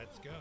Let's go.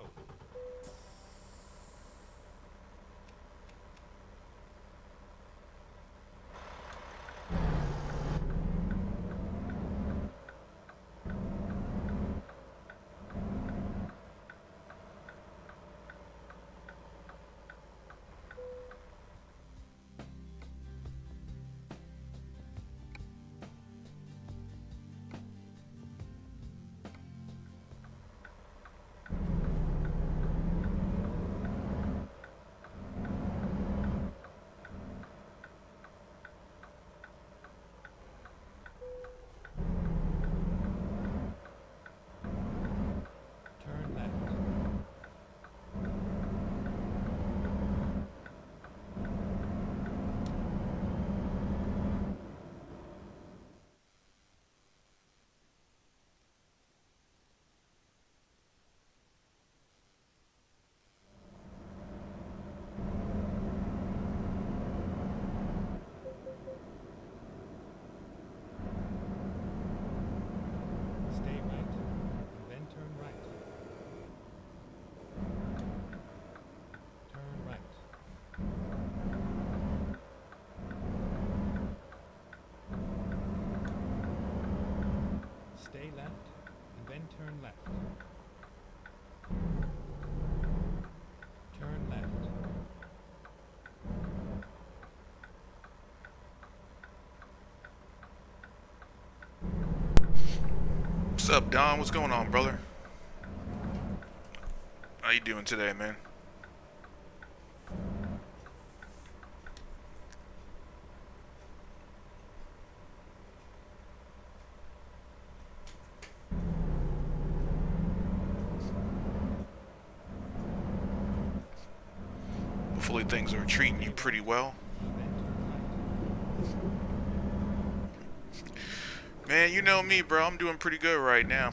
Turn left. Stay right, and then turn right. Turn right. Stay left, and then turn left. Turn left. What's up, Don? What's going on, brother? How you doing today, man? Hopefully things are treating you pretty well. Man, you know me, bro. I'm doing pretty good right now.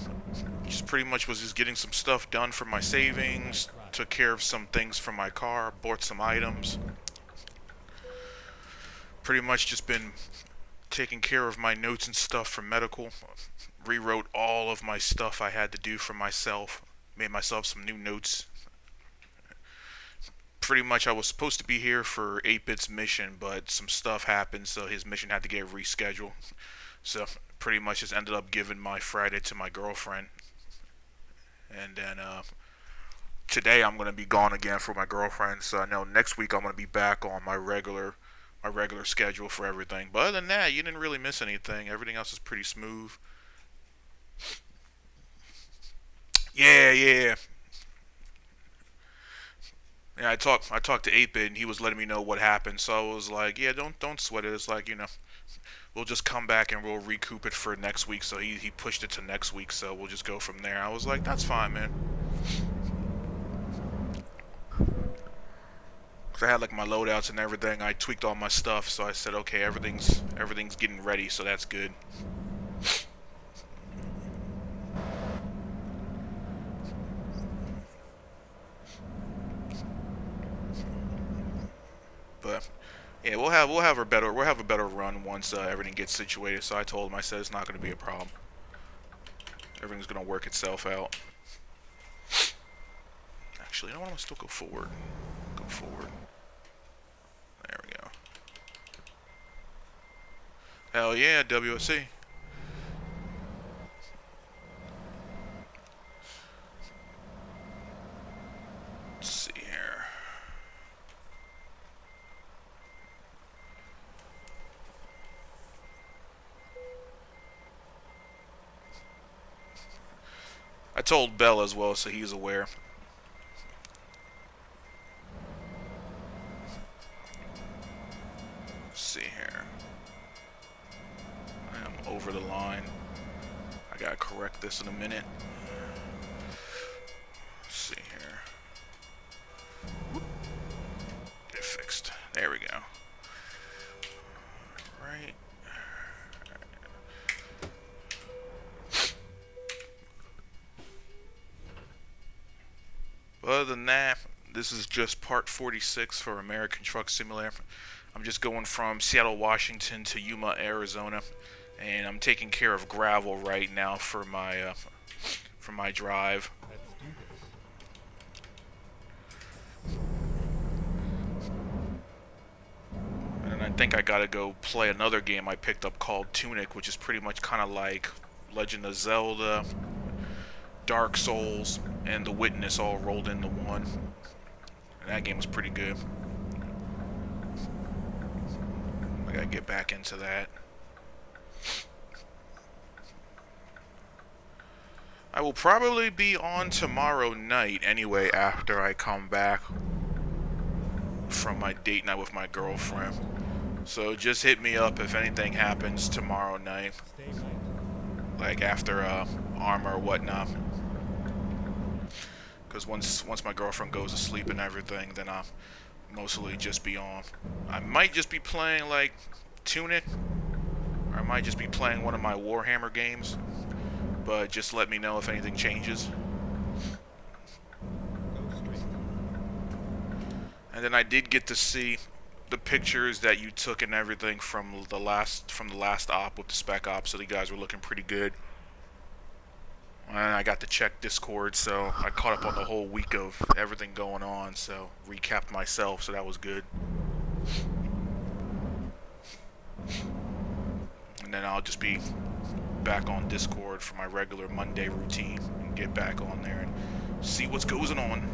Just pretty much was just getting some stuff done for my savings, took care of some things for my car, bought some items. Pretty much just been taking care of my notes and stuff for medical. Rewrote all of my stuff I had to do for myself. Made myself some new notes. Pretty much I was supposed to be here for 8-Bit's mission, but some stuff happened, so his mission had to get rescheduled. So pretty much just ended up giving my Friday to my girlfriend. And then today I'm gonna be gone again for my girlfriend. So I know next week I'm gonna be back on my regular schedule for everything. But other than that, you didn't really miss anything. Everything else is pretty smooth. Yeah, yeah. Yeah, I talked to 8-Bit and he was letting me know what happened. So I was like, yeah, don't sweat it. It's like, we'll just come back and we'll recoup it for next week. So he pushed it to next week, so we'll just go from there. I was like, that's fine, man. Cause I had like my loadouts and everything. I tweaked all my stuff, so I said, okay, everything's getting ready, so that's good. But yeah, we'll have a better run once everything gets situated. So I told him, I said it's not going to be a problem. Everything's going to work itself out. Actually, you know what? I'm gonna still go forward. Go forward. There we go. Hell yeah, WSC. Let's see here. I told Bell as well, so he's aware. Let's see here. I am over the line. I gotta correct this in a minute. Let's see here. Get it fixed. There we go. Right. But other than that, this is just part 46 for American Truck Simulator. I'm just going from Seattle, Washington to Yuma, Arizona, and I'm taking care of gravel right now for my drive. Let's do this. think I gotta go play another game I picked up called Tunic, which is pretty much kind of like Legend of Zelda, Dark Souls, and The Witness all rolled into one. And that game was pretty good. I gotta get back into that. I will probably be on tomorrow night anyway after I come back from my date night with my girlfriend. So just hit me up if anything happens tomorrow night. Stay right. Like after armor or whatnot. Because once my girlfriend goes to sleep and everything, then I'll mostly just be on. I might just be playing like Tunic, or I might just be playing one of my Warhammer games. But just let me know if anything changes. Go straight. And then I did get to see the pictures that you took and everything from the last op with the Spec Ops, so the guys were looking pretty good. And I got to check Discord, so I caught up on the whole week of everything going on, so recapped myself, so that was good. And then I'll just be back on Discord for my regular Monday routine and get back on there and see what's going on.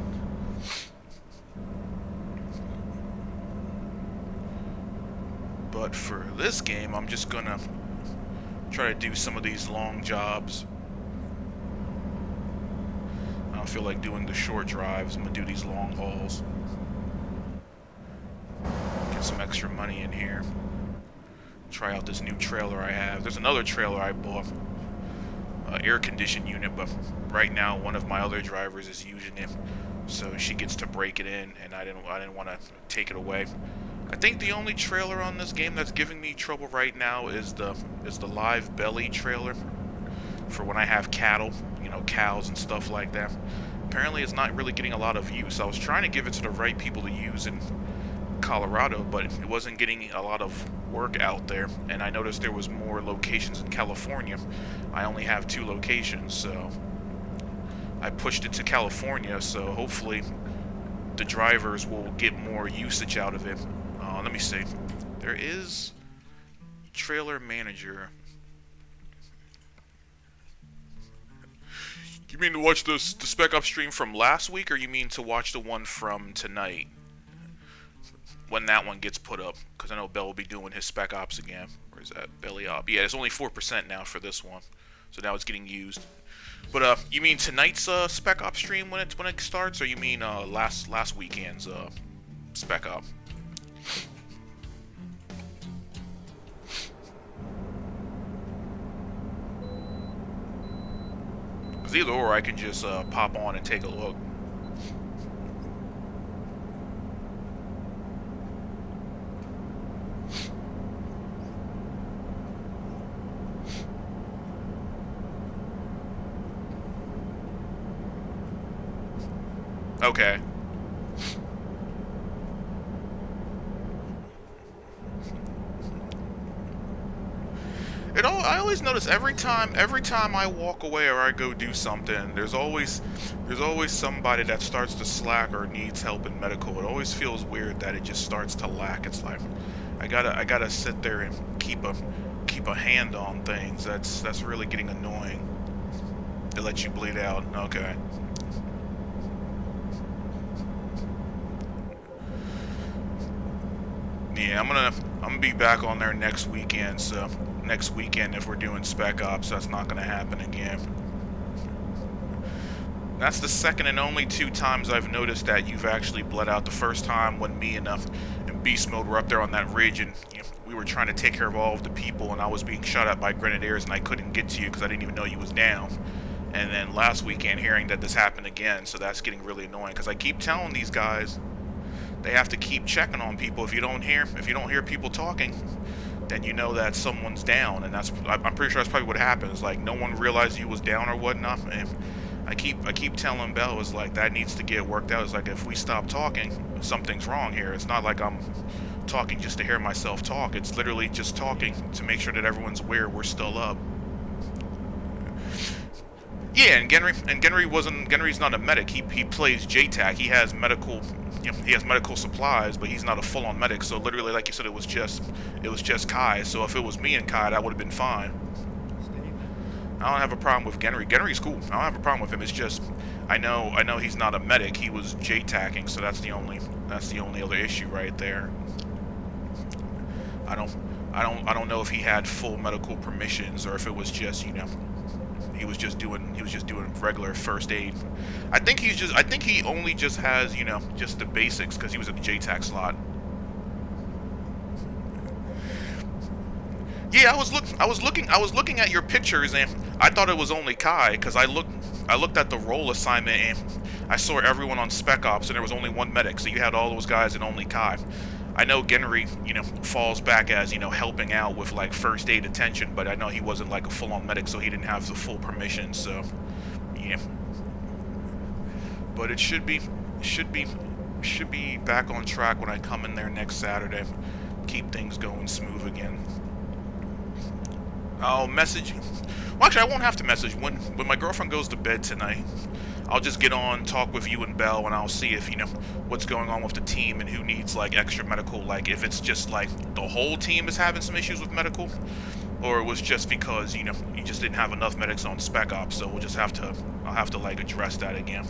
But for this game, I'm just gonna try to do some of these long jobs. I don't feel like doing the short drives. I'm gonna do these long hauls. Get some extra money in here. Try out this new trailer I have. There's another trailer I bought, air conditioned unit, but right now one of my other drivers is using it, so she gets to break it in, and I didn't want to take it away. I think the only trailer on this game that's giving me trouble right now is the live belly trailer for when I have cattle, you know, cows and stuff like that. Apparently it's not really getting a lot of use. I was trying to give it to the right people to use in Colorado, but it wasn't getting a lot of work out there, and I noticed there was more locations in California. I only have 2 locations, so I pushed it to California, so hopefully the drivers will get more usage out of it. Let me see. There is trailer manager. You mean to watch the Spec Ops stream from last week, or you mean to watch the one from tonight? When that one gets put up, because I know Bell will be doing his Spec Ops again. Where's that? Belly Op. Yeah, it's only 4% now for this one, so now it's getting used. But you mean tonight's Spec Ops stream when it starts, or you mean last weekend's Spec Op? Because either or, I can just pop on and take a look. Okay. I always notice every time I walk away or I go do something, there's always somebody that starts to slack or needs help in medical. It always feels weird that it just starts to lack. It's like I gotta sit there and keep a hand on things. That's really getting annoying. It lets you bleed out. Okay. Yeah, I'm gonna be back on there next weekend, so next weekend if we're doing Spec Ops, that's not gonna happen again. That's the second and only 2 times I've noticed that you've actually bled out. The first time when me and Beast Mode were up there on that ridge, and you know, we were trying to take care of all of the people, and I was being shot at by grenadiers, and I couldn't get to you because I didn't even know you was down. And then last weekend, hearing that this happened again, so that's getting really annoying because I keep telling these guys they have to keep checking on people. If you don't hear people talking, then you know that someone's down, and I'm pretty sure that's probably what happens. Like no one realized you was down or whatnot. And I keep telling Bell, is like that needs to get worked out. It's like if we stop talking, something's wrong here. It's not like I'm talking just to hear myself talk. It's literally just talking to make sure that everyone's aware we're still up. Yeah, and Genry's not a medic. He plays JTAC. He has medical he has medical supplies, but he's not a full-on medic. So literally, like you said, it was just Kai. So if it was me and Kai, that would have been fine. Stay left. I don't have a problem with Genry. Genry's cool. I don't have a problem with him. It's just I know he's not a medic. He was J-tacking, so that's the only other issue right there. I don't know if he had full medical permissions or if it was just, he was just doing regular first aid. I think he only just has, just the basics because he was in the J-tac slot. Yeah, I was looking at your pictures, and I thought it was only Kai because I looked at the role assignment and I saw everyone on Spec Ops and there was only one medic, so you had all those guys and only Kai. I know Genry, falls back as, helping out with like first aid attention, but I know he wasn't like a full-on medic, so he didn't have the full permission. So, yeah. But it should be back on track when I come in there next Saturday. Keep things going smooth again. I'll message you. Well, actually, I won't have to message. When my girlfriend goes to bed tonight, I'll just get on, talk with you and Belle, and I'll see if, what's going on with the team and who needs, like, extra medical. Like, if it's just, like, the whole team is having some issues with medical, or it was just because, you just didn't have enough medics on Spec Ops, so I'll have to, like, address that again.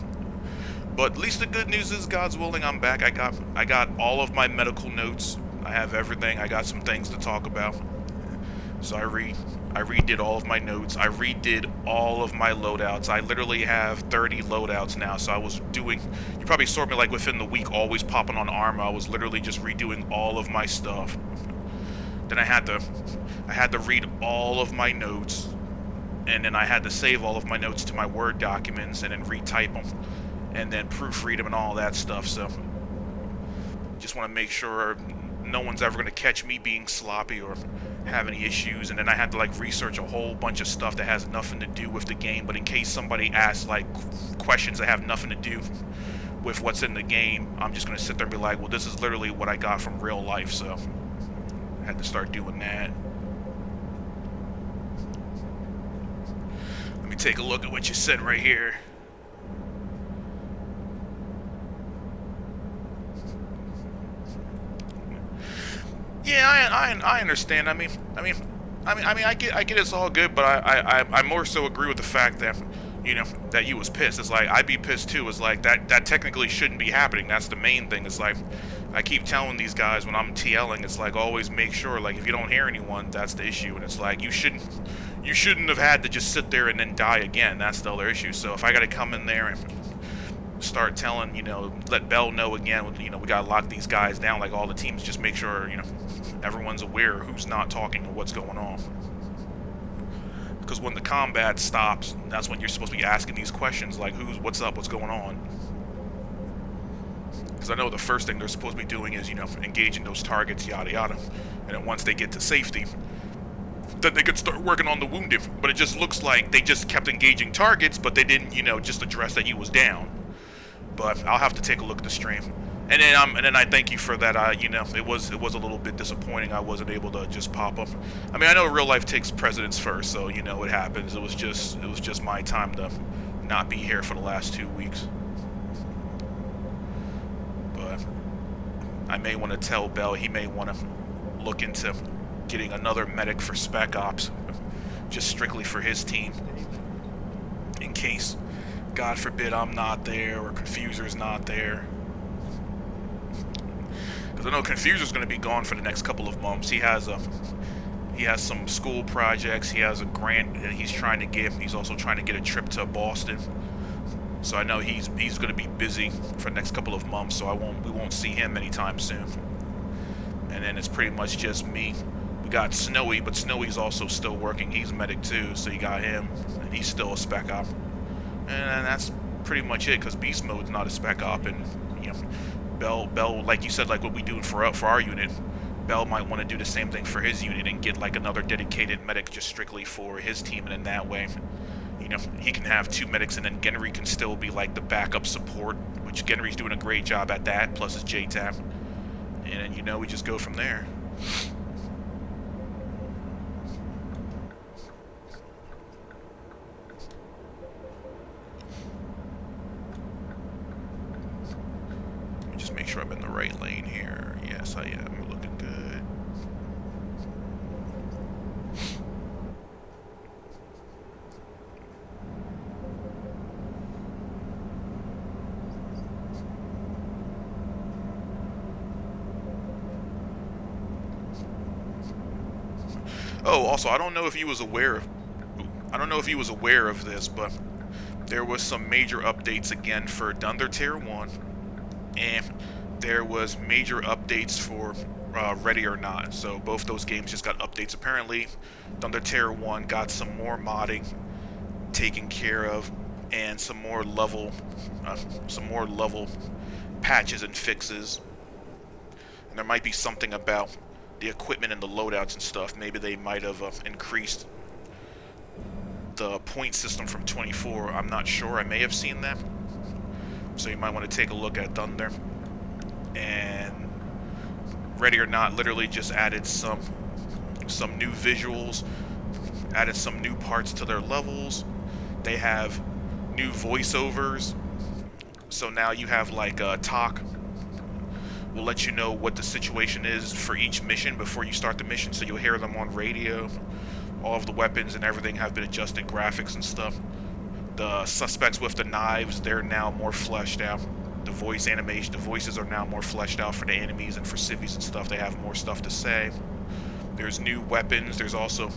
But at least the good news is, God's willing, I'm back. I got all of my medical notes. I have everything. I got some things to talk about. So I redid all of my notes. I redid all of my loadouts. I literally have 30 loadouts now. So I was doing, you probably saw me like within the week always popping on armor. I was literally just redoing all of my stuff. Then I had to read all of my notes, and then I had to save all of my notes to my Word documents and then retype them and then proofread them and all that stuff. So just want to make sure no one's ever going to catch me being sloppy or have any issues. And then I had to like research a whole bunch of stuff that has nothing to do with the game, but in case somebody asks like questions that have nothing to do with what's in the game, I'm just going to sit there and be like, well, this is literally what I got from real life. So I had to start doing that. Let me take a look at what you said right here. Yeah, I understand. I mean, I get it's all good, but I more so agree with the fact that, that you was pissed. It's like I'd be pissed too. It's like that technically shouldn't be happening. That's the main thing. It's like I keep telling these guys when I'm TLing, it's like always make sure, like if you don't hear anyone, that's the issue. And it's like you shouldn't have had to just sit there and then die again. That's the other issue. So if I got to come in there and start telling, let Bell know again, we gotta lock these guys down, like all the teams, just make sure, everyone's aware who's not talking and what's going on. Because when the combat stops, that's when you're supposed to be asking these questions, like what's up, what's going on. Because I know the first thing they're supposed to be doing is, engaging those targets, yada yada. And then once they get to safety, then they could start working on the wounded. But it just looks like they just kept engaging targets, but they didn't, just address that he was down. But I'll have to take a look at the stream, and then I thank you for that. It was a little bit disappointing I wasn't able to just pop up. I mean, I know real life takes precedence first, so it happens. It was just my time to not be here for the last 2 weeks. But I may want to tell Bell he may want to look into getting another medic for Spec Ops, just strictly for his team, in case, God forbid, I'm not there or Confuser's not there. Because I know Confuser's going to be gone for the next couple of months. He has some school projects. He has a grant that he's trying to get. He's also trying to get a trip to Boston. So I know he's going to be busy for the next couple of months. So we won't see him anytime soon. And then it's pretty much just me. We got Snowy, but Snowy's also still working. He's a medic too, so you got him, and he's still a Spec Op. And that's pretty much it, because Beast Mode's not a Spec Op, and Bell, like you said, like what we do for our unit, Bell might want to do the same thing for his unit and get like another dedicated medic just strictly for his team, and in that way, he can have 2 medics, and then Genry can still be like the backup support, which Genry's doing a great job at that, plus his J-Tap, and then we just go from there. Just make sure I'm in the right lane here. Yes, I am. We're looking good. Oh, also, I don't know if he was aware of... I don't know if he was aware of this, but there was some major updates again for Thunder Tier 1, and there was major updates for Ready or Not. So both those games just got updates. Apparently, Thunder Tier 1 got some more modding taken care of, and some more level patches and fixes. And there might be something about the equipment and the loadouts and stuff. Maybe they might have increased the point system from 24. I'm not sure. I may have seen that. So you might want to take a look at Thunder. And Ready or Not literally just added some new visuals, added some new parts to their levels. They have new voiceovers. So now you have like talk will let you know what the situation is for each mission before you start the mission, so you'll hear them on radio. All of the weapons and everything have been adjusted, graphics and stuff. The suspects with the knives, they're now more fleshed out. The voice animation, the voices are now more fleshed out for the enemies and for civvies and stuff. They have more stuff to say. There's new weapons. There's also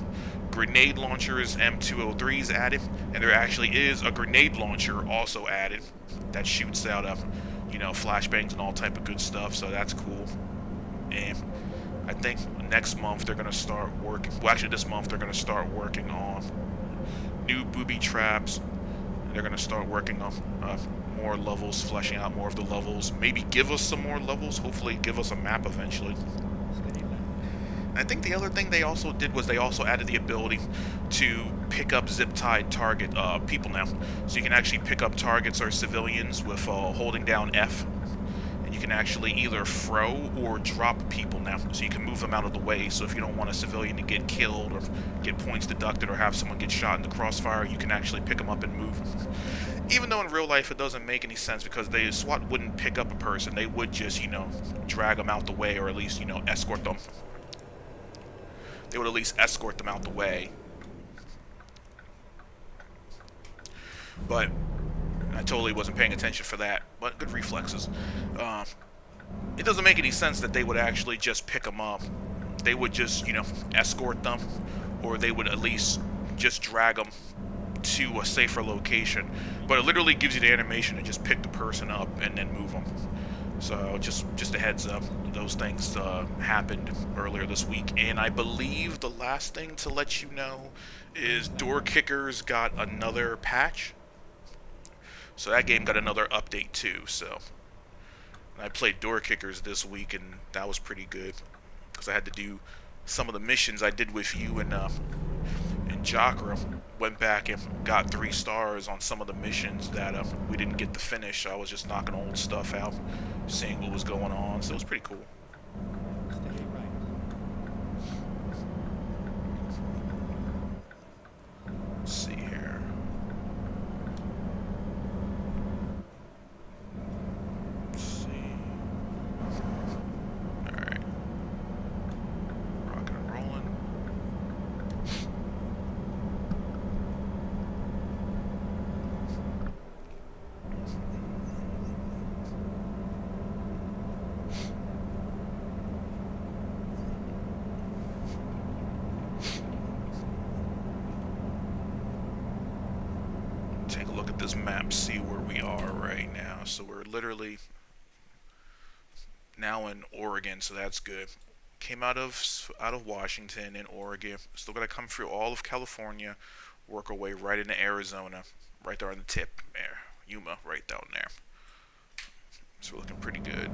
grenade launchers, M203s added, and there actually is a grenade launcher also added that shoots out flashbangs and all type of good stuff, so that's cool. And I think next month they're going to start working, well actually this month they're going to start working on new booby traps. They're going to start working on more levels, fleshing out more of the levels, maybe give us some more levels, hopefully give us a map eventually. I think the other thing they also did was they also added the ability to pick up zip-tied target people now. So you can actually pick up targets or civilians with holding down F. And you can actually either throw or drop people now. So you can move them out of the way. So if you don't want a civilian to get killed or get points deducted or have someone get shot in the crossfire, you can actually pick them up and move them. Even though in real life it doesn't make any sense, because SWAT wouldn't pick up a person. They would just, drag them out the way, or at least, escort them. They would at least escort them out the way. But I totally wasn't paying attention for that. But good reflexes. It doesn't make any sense that they would actually just pick them up. They would just, escort them, or they would at least just drag them to a safer location. But it literally gives you the animation to just pick the person up and then move them. So just a heads up, those things happened earlier this week. And I believe the last thing to let you know is Door Kickers got another patch. So that game got another update too. So I played Door Kickers this week, and that was pretty good, because I had to do some of the missions I did with you and Jakra. Went back and got 3 stars on some of the missions that we didn't get to finish. I was just knocking old stuff out, seeing what was going on, so it was pretty cool. Stay right. Let's see here. Let's see. Alright. Rocking and rolling. Take a look at this map, see where we are right now. So we're literally now in Oregon, so that's good. Came out of Washington and Oregon. Still gotta come through all of California, work our way right into Arizona, right there on the tip there. Yuma, right down there. So we're looking pretty good.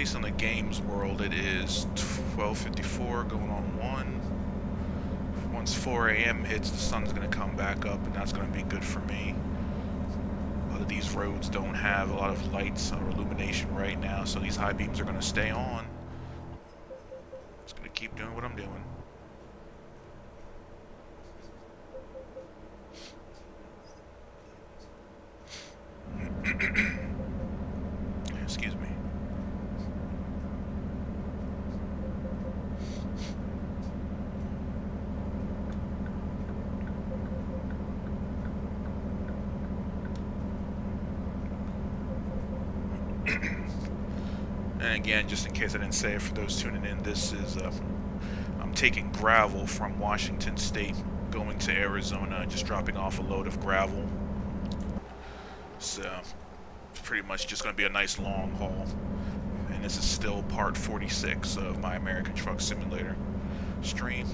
least in the games world, it is 12:54 going on 1. Once 4 a.m. hits, the sun's going to come back up, and that's going to be good for me. A lot of these roads don't have a lot of lights or illumination right now, so these high beams are going to stay on. Just going to keep doing what I'm doing. Excuse me. And again, just in case I didn't say it for those tuning in, this is I'm taking gravel from Washington State going to Arizona, just dropping off a load of gravel. So it's pretty much just going to be a nice long haul. And this is still part 46 of my American Truck Simulator stream.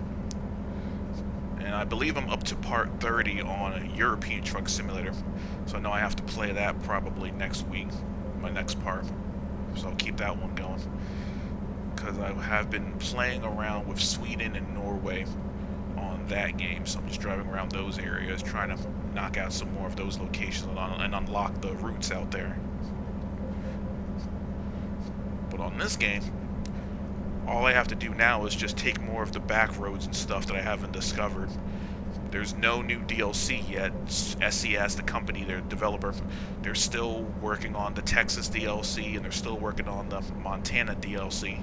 And I believe I'm up to part 30 on a European Truck Simulator. So I know I have to play that probably next week, my next part. So I'll keep that one going. Because I have been playing around with Sweden and Norway on that game. So I'm just driving around those areas, trying to knock out some more of those locations and unlock the routes out there. But on this game, all I have to do now is just take more of the back roads and stuff that I haven't discovered. There's no new DLC yet. SES, the company, their developer, they're still working on the Texas DLC, and they're still working on the Montana DLC.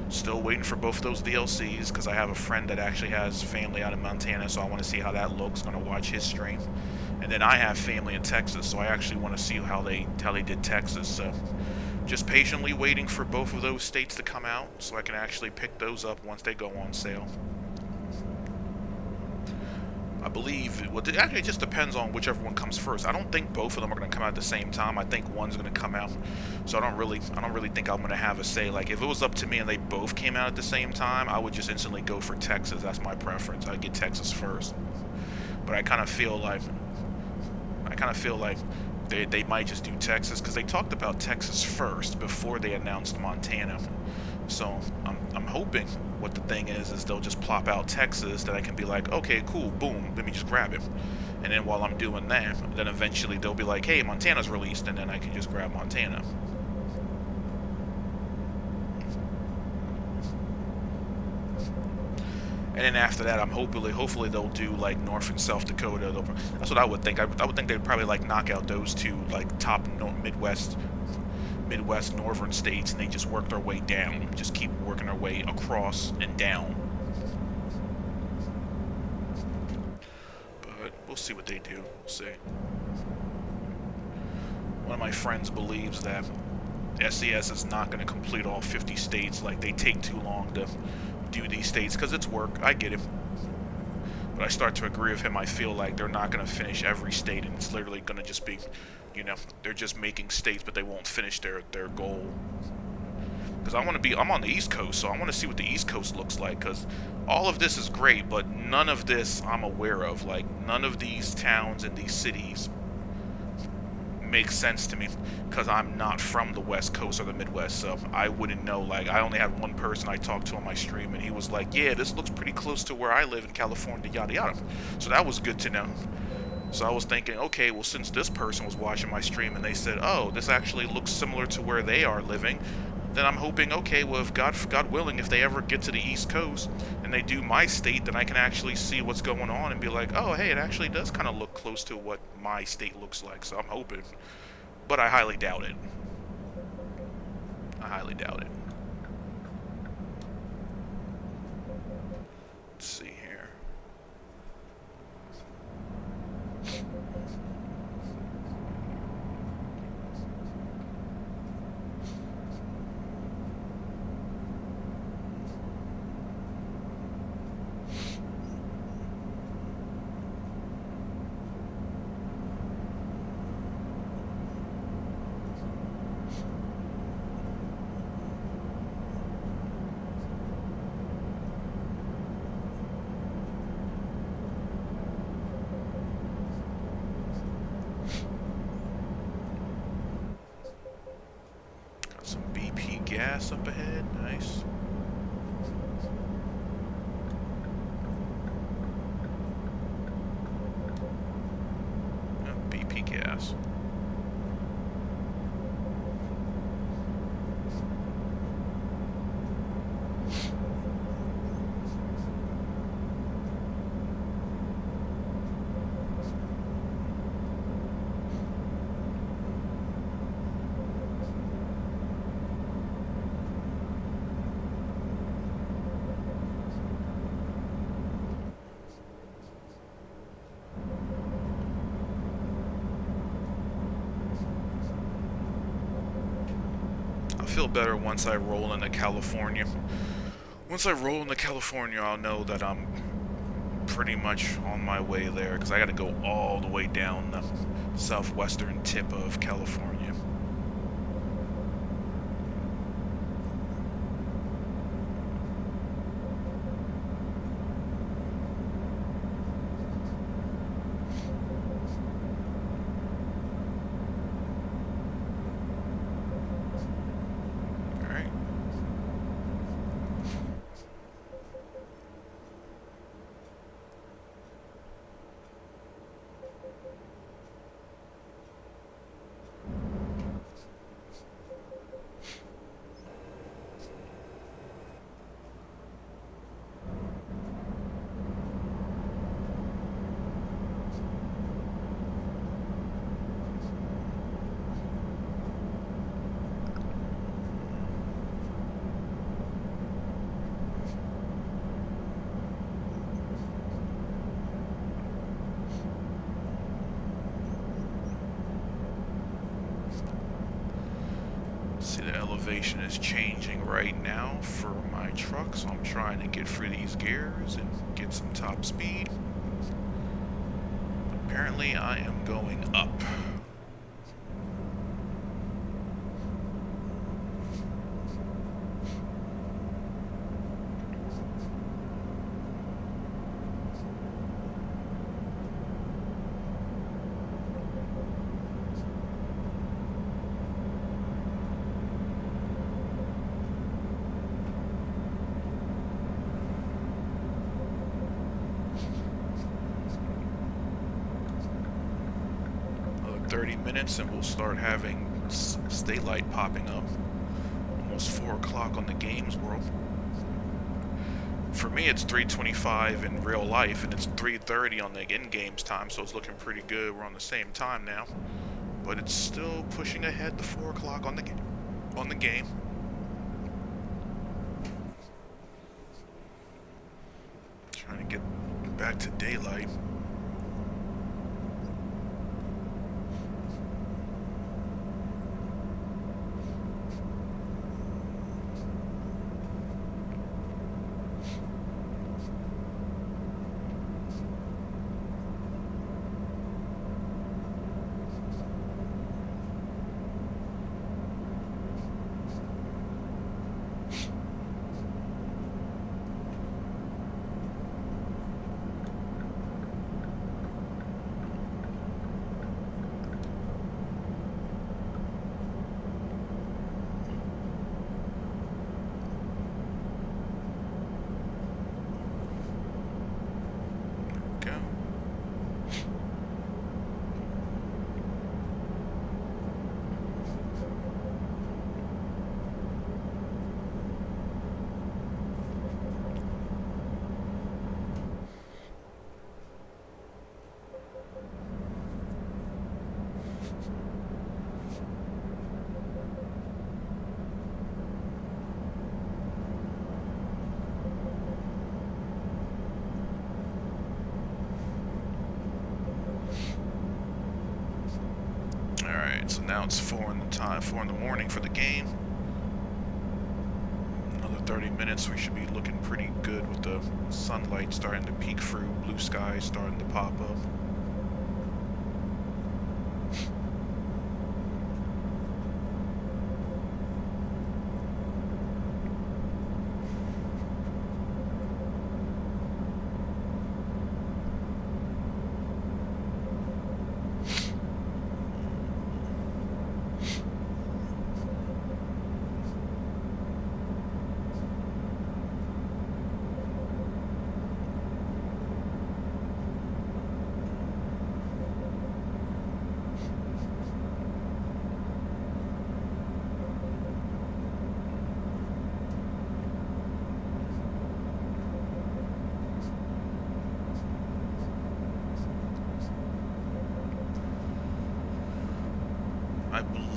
Still waiting for both of those DLCs, because I have a friend that actually has family out in Montana, so I want to see how that looks. Going to watch his stream. And then I have family in Texas, so I actually want to see how they did Texas. So just patiently waiting for both of those states to come out, so I can actually pick those up once they go on sale. I believe, well, it actually just depends on whichever one comes first. I don't think both of them are going to come out at the same time. I think one's going to come out, so I don't really think I'm going to have a say. Like, if it was up to me and they both came out at the same time, I would just instantly go for Texas. That's my preference. I'd get Texas first. But I kind of feel like they might just do Texas, because they talked about Texas first before they announced Montana. So I'm hoping what the thing is they'll just plop out Texas, that I can be like, okay, cool, boom, let me just grab it. And then while I'm doing that, then eventually they'll be like, hey, Montana's released, and then I can just grab Montana. And then after that, hopefully they'll do like North and South Dakota. That's what I would think. I would think they'd probably like knock out those two like top Midwest northern states, and they just work their way down. Just keep working their way across and down. But we'll see what they do. We'll see. One of my friends believes that SES is not going to complete all 50 states. Like, they take too long to do these states, because it's work. I get it. But I start to agree with him. I feel like they're not going to finish every state, and it's literally going to just be, you know, they're just making states, but they won't finish their goal. Because I'm on the East Coast, so I want to see what the East Coast looks like, because all of this is great, but none of this I'm aware of. Like, none of these towns and these cities make sense to me, because I'm not from the West Coast or the Midwest, so I wouldn't know. Like, I only had one person I talked to on my stream, and he was like, yeah, this looks pretty close to where I live in California, yada yada. So that was good to know. So I was thinking, okay, well, since this person was watching my stream and they said, oh, this actually looks similar to where they are living, then I'm hoping, okay, well, if God willing, if they ever get to the East Coast and they do my state, then I can actually see what's going on and be like, oh, hey, it actually does kind of look close to what my state looks like. So I'm hoping. But I highly doubt it. I highly doubt it. Let's see here. gas. I feel better once I roll into California. Once I roll into California, I'll know that I'm pretty much on my way there, because I got to go all the way down the southwestern tip of California. Alright. See, the elevation is changing right now for my truck, so I'm trying to get through these gears and get some top speed. Apparently, I am going up. Another 30 minutes and we'll start having state light popping up. Almost 4 o'clock on the games world. For me, it's 3:25 in real life, and it's 3:30 on the in-games time, so it's looking pretty good. We're on the same time now, but it's still pushing ahead to 4 o'clock on the game. Trying to get back to daylight. So now it's 4 in the morning for the game. Another 30 minutes, we should be looking pretty good with the sunlight starting to peek through, blue skies starting to pop up.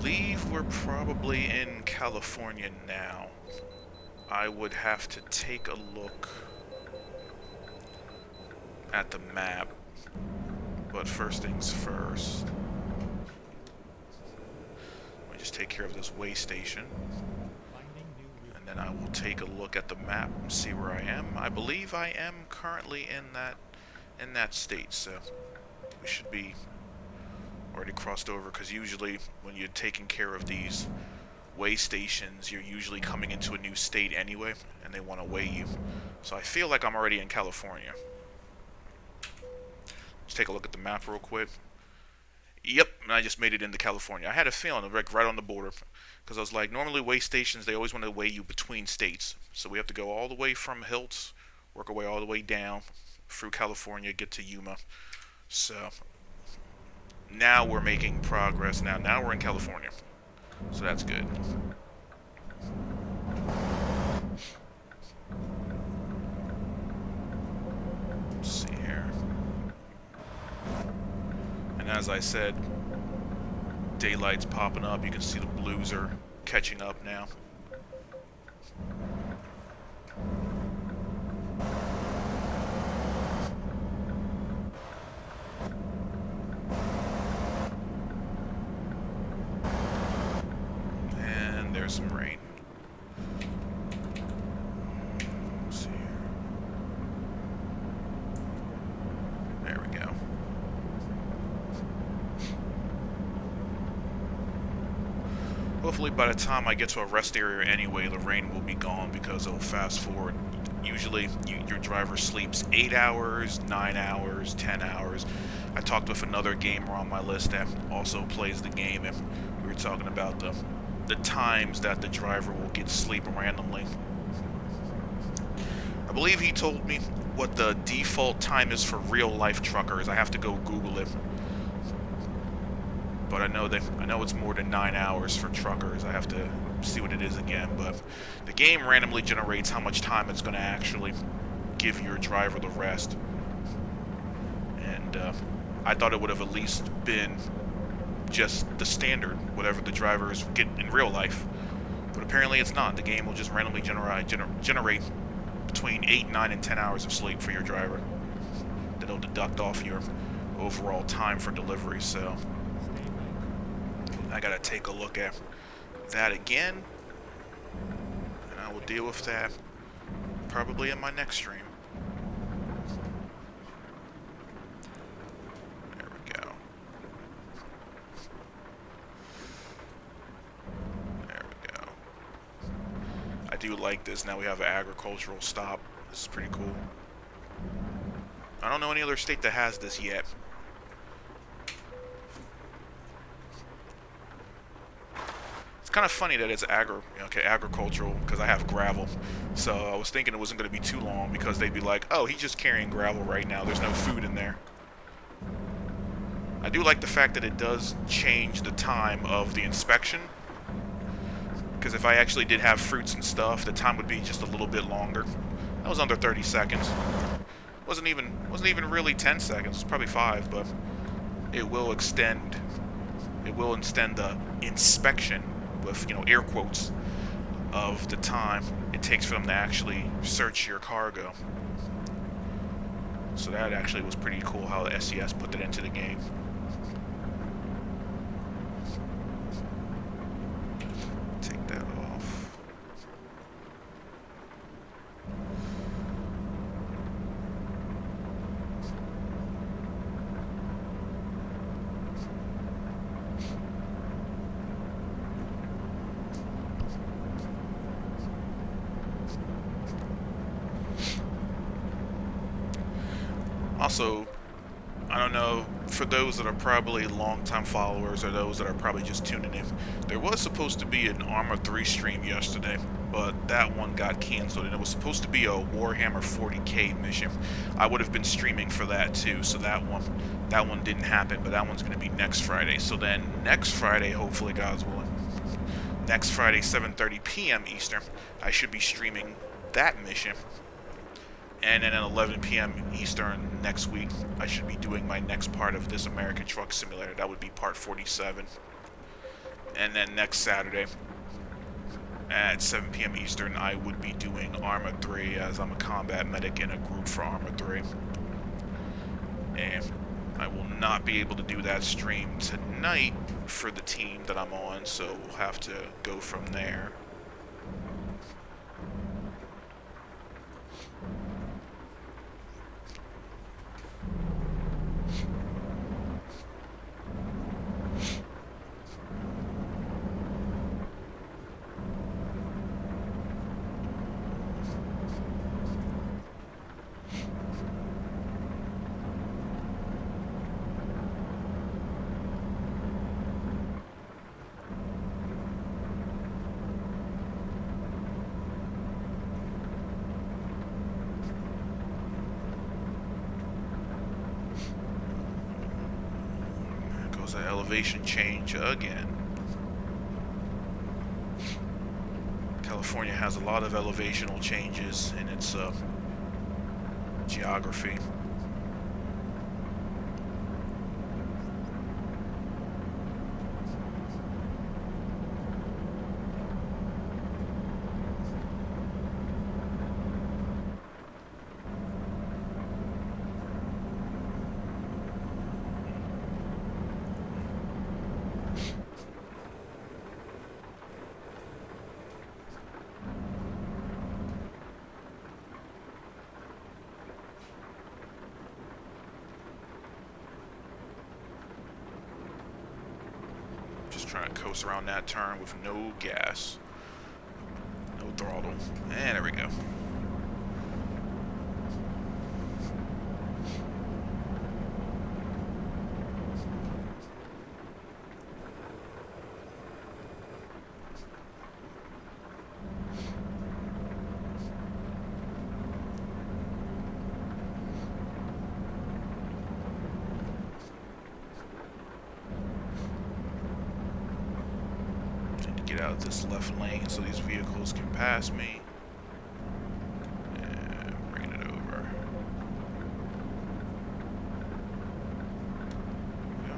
believe we're probably in California now. I would have to take a look at the map. But first things first. Let me just take care of this way station. Finding new route. And then I will take a look at the map and see where I am. I believe I am currently in that state, so we should be already crossed over, because usually when you're taking care of these way stations, you're usually coming into a new state anyway, and they want to weigh you. So I feel like I'm already in California. Let's take a look at the map real quick. Yep, and I just made it into California. I had a feeling, like right on the border, because I was like, normally weigh stations, they always want to weigh you between states. So we have to go all the way from Hiltz, work our way all the way down through California, get to Yuma. So now we're making progress. Now we're in California. So that's good. Let's see here. And as I said, daylight's popping up. You can see the blues are catching up now. And there's some rain. Let's see here. There we go. Hopefully by the time I get to a rest area anyway, the rain will be gone, because it'll fast forward. Usually your driver sleeps 8 hours, 9 hours, 10 hours. I talked with another gamer on my list that also plays the game, and we were talking about the times that the driver will get sleep randomly. I believe he told me what the default time is for real life truckers. I have to go Google it. But I know it's more than 9 hours for truckers. I have to see what it is again. But the game randomly generates how much time it's going to actually give your driver the rest. And I thought it would have at least been just the standard, whatever the drivers get in real life. But apparently it's not. The game will just randomly generate between 8, 9, and 10 hours of sleep for your driver. Then it'll deduct off your overall time for delivery. So I gotta take a look at that again, and I will deal with that probably in my next stream. There we go. There we go. I do like this. Now we have an agricultural stop. This is pretty cool. I don't know any other state that has this yet. Kind of funny that it's agricultural, because I have gravel. So I was thinking it wasn't going to be too long, because they'd be like, oh, he's just carrying gravel right now, there's no food in there. I do like the fact that it does change the time of the inspection, because if I actually did have fruits and stuff, the time would be just a little bit longer. That was under 30 seconds. Wasn't even really 10 seconds. It's probably 5, but it will extend the inspection, with, air quotes, of the time it takes for them to actually search your cargo. So that actually was pretty cool how the SES put that into the game. Take that off. Also, I don't know, for those that are probably long-time followers or those that are probably just tuning in, there was supposed to be an Arma 3 stream yesterday, but that one got canceled, and it was supposed to be a Warhammer 40k mission. I would have been streaming for that too, so that one didn't happen, but that one's going to be next Friday. So then next Friday, hopefully God's willing, next Friday, 7:30 p.m. Eastern, I should be streaming that mission. And then at 11 p.m. Eastern next week, I should be doing my next part of this American Truck Simulator. That would be part 47. And then next Saturday at 7 p.m. Eastern, I would be doing Arma 3 as I'm a combat medic in a group for Arma 3. And I will not be able to do that stream tonight for the team that I'm on, so we'll have to go from there. An elevation change again. California has a lot of elevational changes in its geography. Just trying to coast around that turn with no gas, no throttle, and there we go. Get out of this left lane so these vehicles can pass me. And bring it over. Yeah.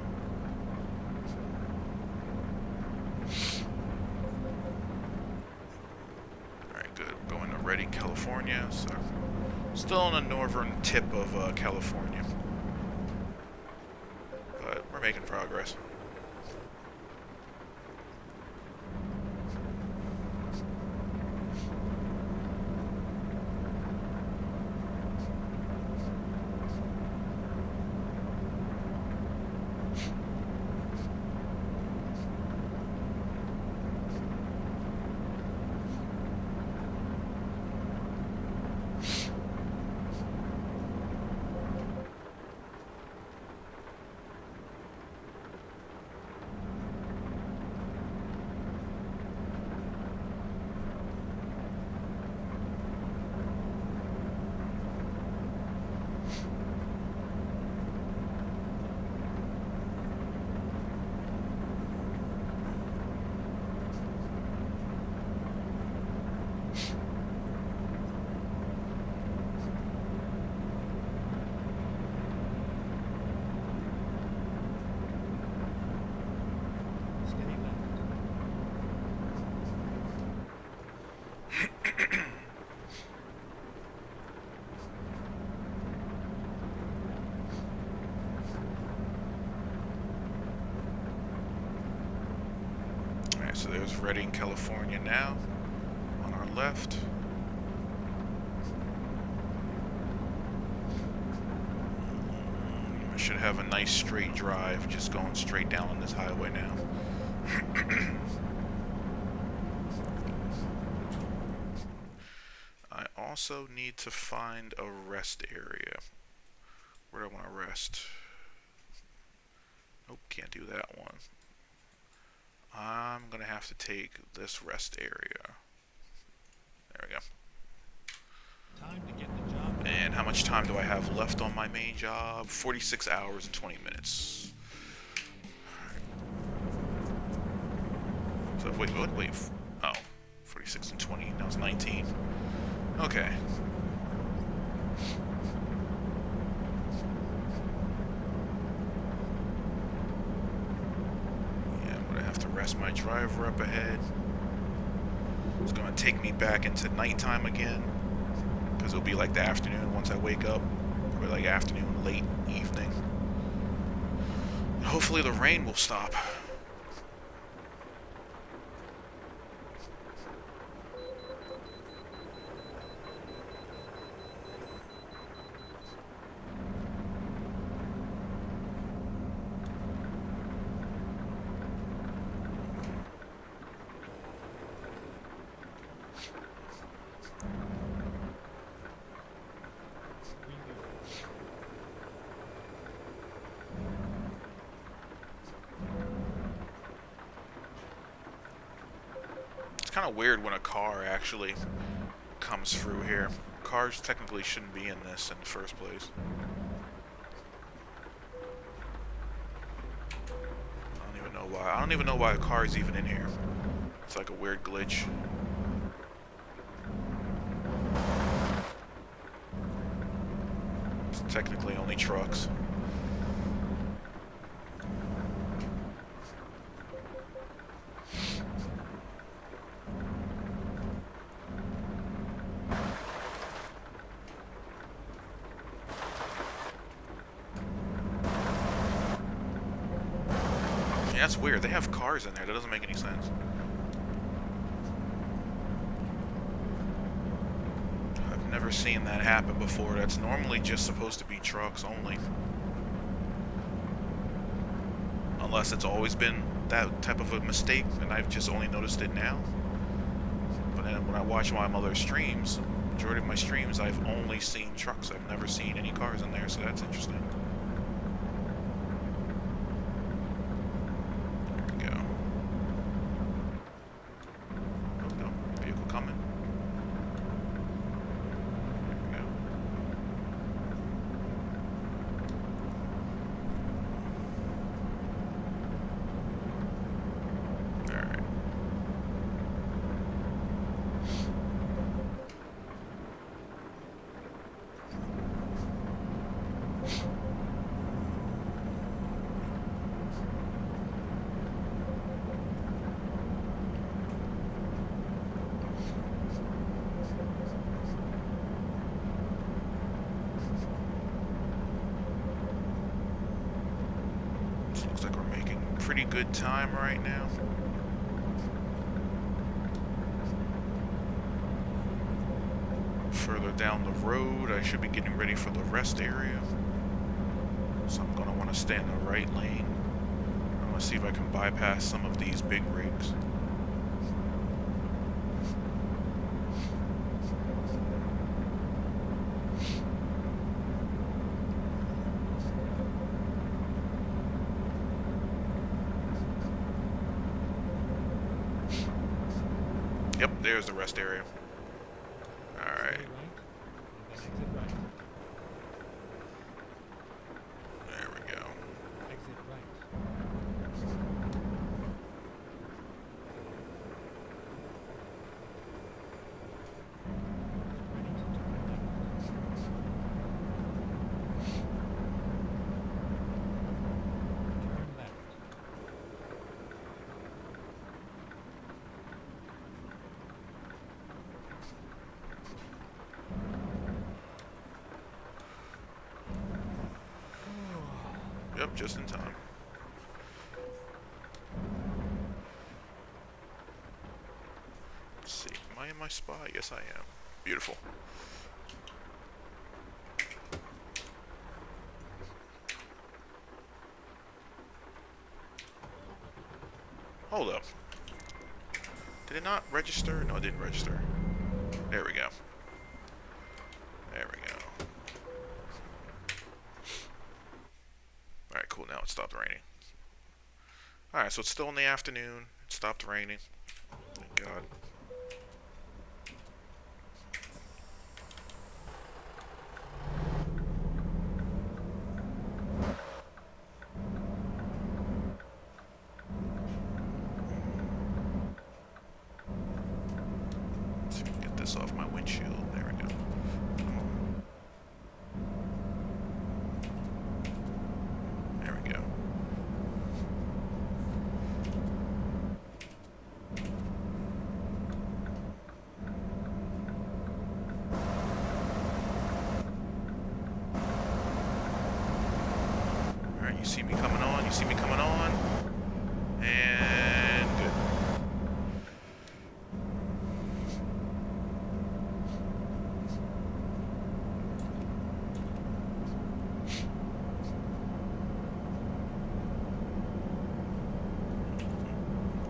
Alright, good. We're going to Redding, California. So, still on the northern tip of California. But we're making progress. So there's Redding, California now, on our left. I should have a nice straight drive, just going straight down on this highway now. I also need to find a rest area. Where do I want to rest? Nope, can't do that one. I'm going to have to take this rest area. There we go. Time to get the job. And how much time do I have left on my main job? 46 hours and 20 minutes. So wait. Oh, 46 and 20. Now it's 19. Okay. pass my driver up ahead. It's gonna take me back into nighttime again, because it'll be like the afternoon once I wake up, or like afternoon, late evening. Hopefully the rain will stop. It's kind of weird when a car actually comes through here. Cars technically shouldn't be in this in the first place. I don't even know why. I don't even know why a car is even in here. It's like a weird glitch. It's technically only trucks. Yeah, that's weird. They have cars in there. That doesn't make any sense. I've never seen that happen before. That's normally just supposed to be trucks only. Unless it's always been that type of a mistake, and I've just only noticed it now. But then when I watch my other streams, majority of my streams, I've only seen trucks. I've never seen any cars in there, so that's interesting. Looks like we're making pretty good time right now. Further down the road, I should be getting ready for the rest area. So I'm going to want to stay in the right lane. I'm going to see if I can bypass some of these big rigs. Yep, there's the rest area. Alright. There we go. Yep, just in time. Let's see, am I in my spot? Yes, I am. Beautiful. Hold up. Did it not register? No, it didn't register. There we go. There we go. Alright, cool. Now it stopped raining. Alright, so it's still in the afternoon. It stopped raining. Thank God. Let's see if we can get this off my windshield. There we go. Come on. There we go. You see me coming on, you see me coming on. And good.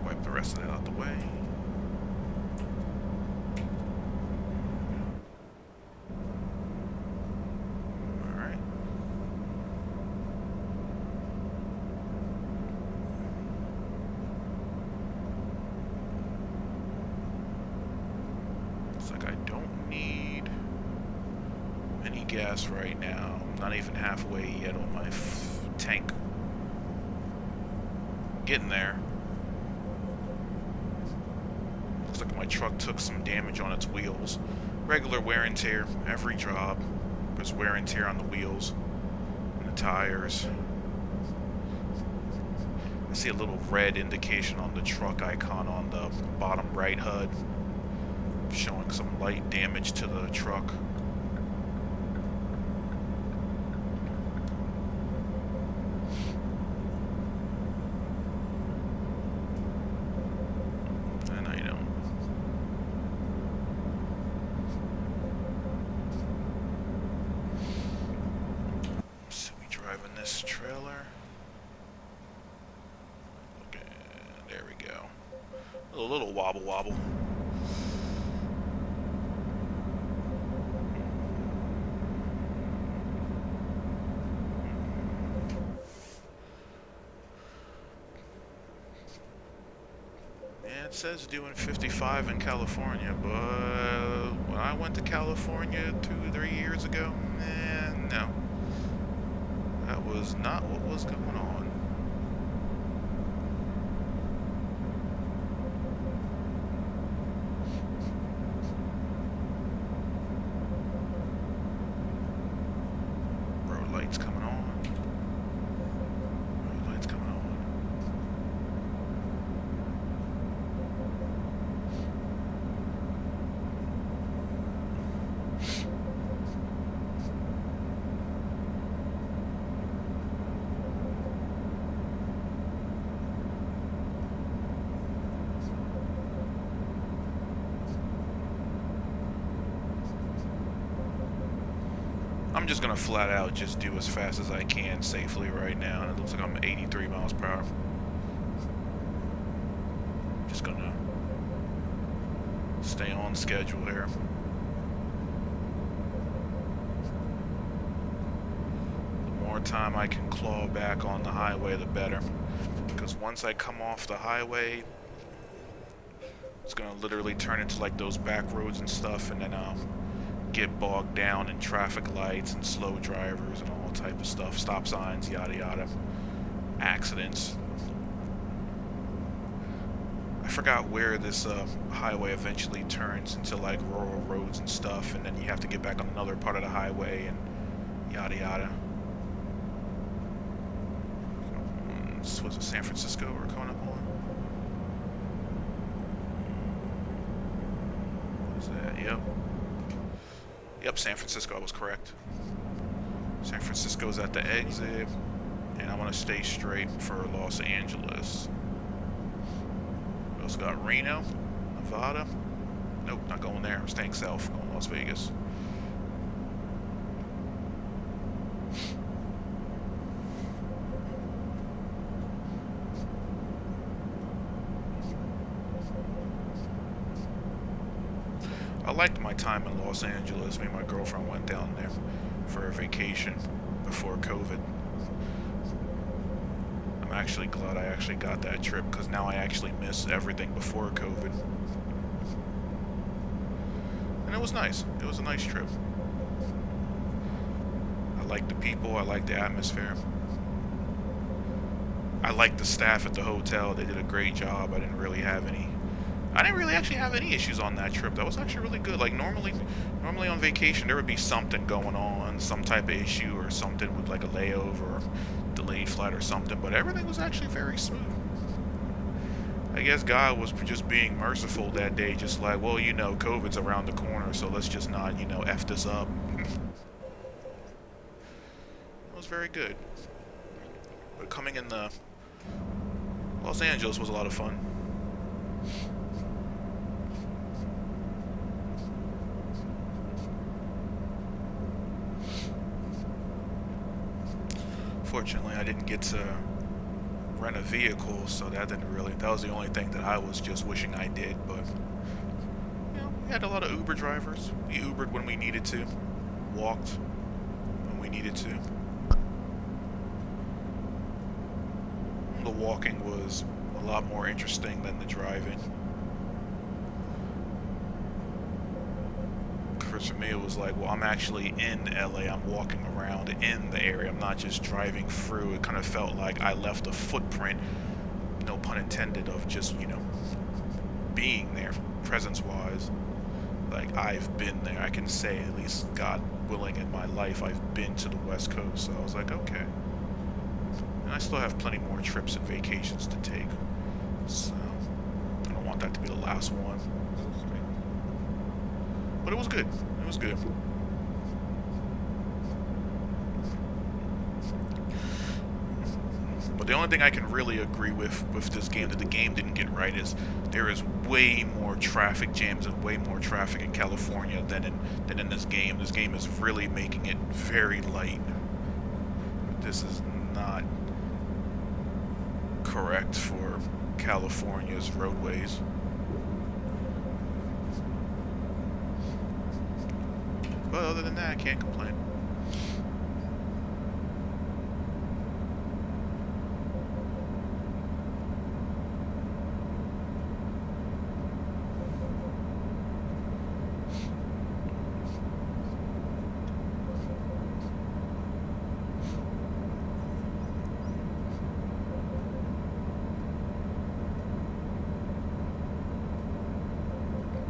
Wipe the rest of that out the way. Alright. Looks like I don't need any gas right now. I'm not even halfway yet on my tank. Getting there. Looks like my truck took some damage on its wheels. Regular wear and tear. Every job. There's wear and tear on the wheels and the tires. I see a little red indication on the truck icon on the bottom right HUD, showing some light damage to the truck. And I don't. So we driving this trailer. Okay, there we go. A little wobble wobble. It says doing 55 in California, but when I went to California 2-3 years ago, no. That was not what was going on. Road lights coming on. Road lights coming on. I'm just gonna flat out just do as fast as I can safely right now. And it looks like I'm 83 miles per hour. Just gonna stay on schedule here. The more time I can claw back on the highway, the better. Because once I come off the highway, it's gonna literally turn into like those back roads and stuff, and then get bogged down in traffic lights and slow drivers and all type of stuff, stop signs, yada yada, accidents. I forgot where this highway eventually turns into like rural roads and stuff, and then you have to get back on another part of the highway and yada yada. This was San Francisco we're coming up on. What is that? Yep. Yep, San Francisco, I was correct. San Francisco's at the exit, and I want to stay straight for Los Angeles. We also got Reno, Nevada. Nope, not going there. I'm staying south, going to Las Vegas. I liked my time in Los Angeles. Me and my girlfriend went down there for a vacation before COVID. I'm actually glad I actually got that trip, because now I actually miss everything before COVID. And it was nice. It was a nice trip. I liked the people. I liked the atmosphere. I liked the staff at the hotel. They did a great job. I didn't really actually have any issues on that trip. That was actually really good. Like normally on vacation there would be something going on, some type of issue or something with like a layover or delayed flight or something, but everything was actually very smooth. I guess God was just being merciful that day, just like, well, you know, COVID's around the corner, so let's just not, you know, F this up. It was very good. But coming in the Los Angeles was a lot of fun. Fortunately, I didn't get to rent a vehicle, so that was the only thing that I was just wishing I did. But we had a lot of Uber drivers. We Ubered when we needed to, walked when we needed to. The walking was a lot more interesting than the driving. For me, it was like, well, I'm actually in LA. I'm walking around in the area. I'm not just driving through. It kind of felt like I left a footprint, no pun intended, of just, being there, presence-wise. Like, I've been there. I can say, at least God willing, in my life, I've been to the West Coast. So I was like, okay. And I still have plenty more trips and vacations to take. So I don't want that to be the last one. But it was good. It was good. But the only thing I can really agree with this game that the game didn't get right is there is way more traffic jams and way more traffic in California than in this game. This game is really making it very light. This is not correct for California's roadways. But other than that, I can't complain.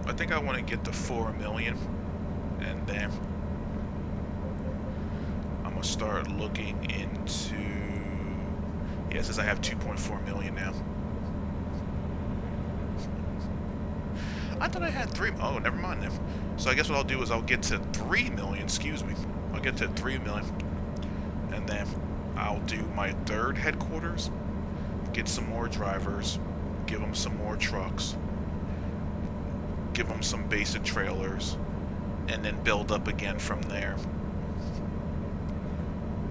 I think I want to get to 4 million, and then I'm gonna start looking into. Yeah, since I have 2.4 million now. I thought I had 3. Oh, never mind then. So I guess what I'll do is I'll get to 3 million. Excuse me. I'll get to 3 million, and then I'll do my third headquarters. Get some more drivers. Give them some more trucks. Give them some basic trailers, and then build up again from there.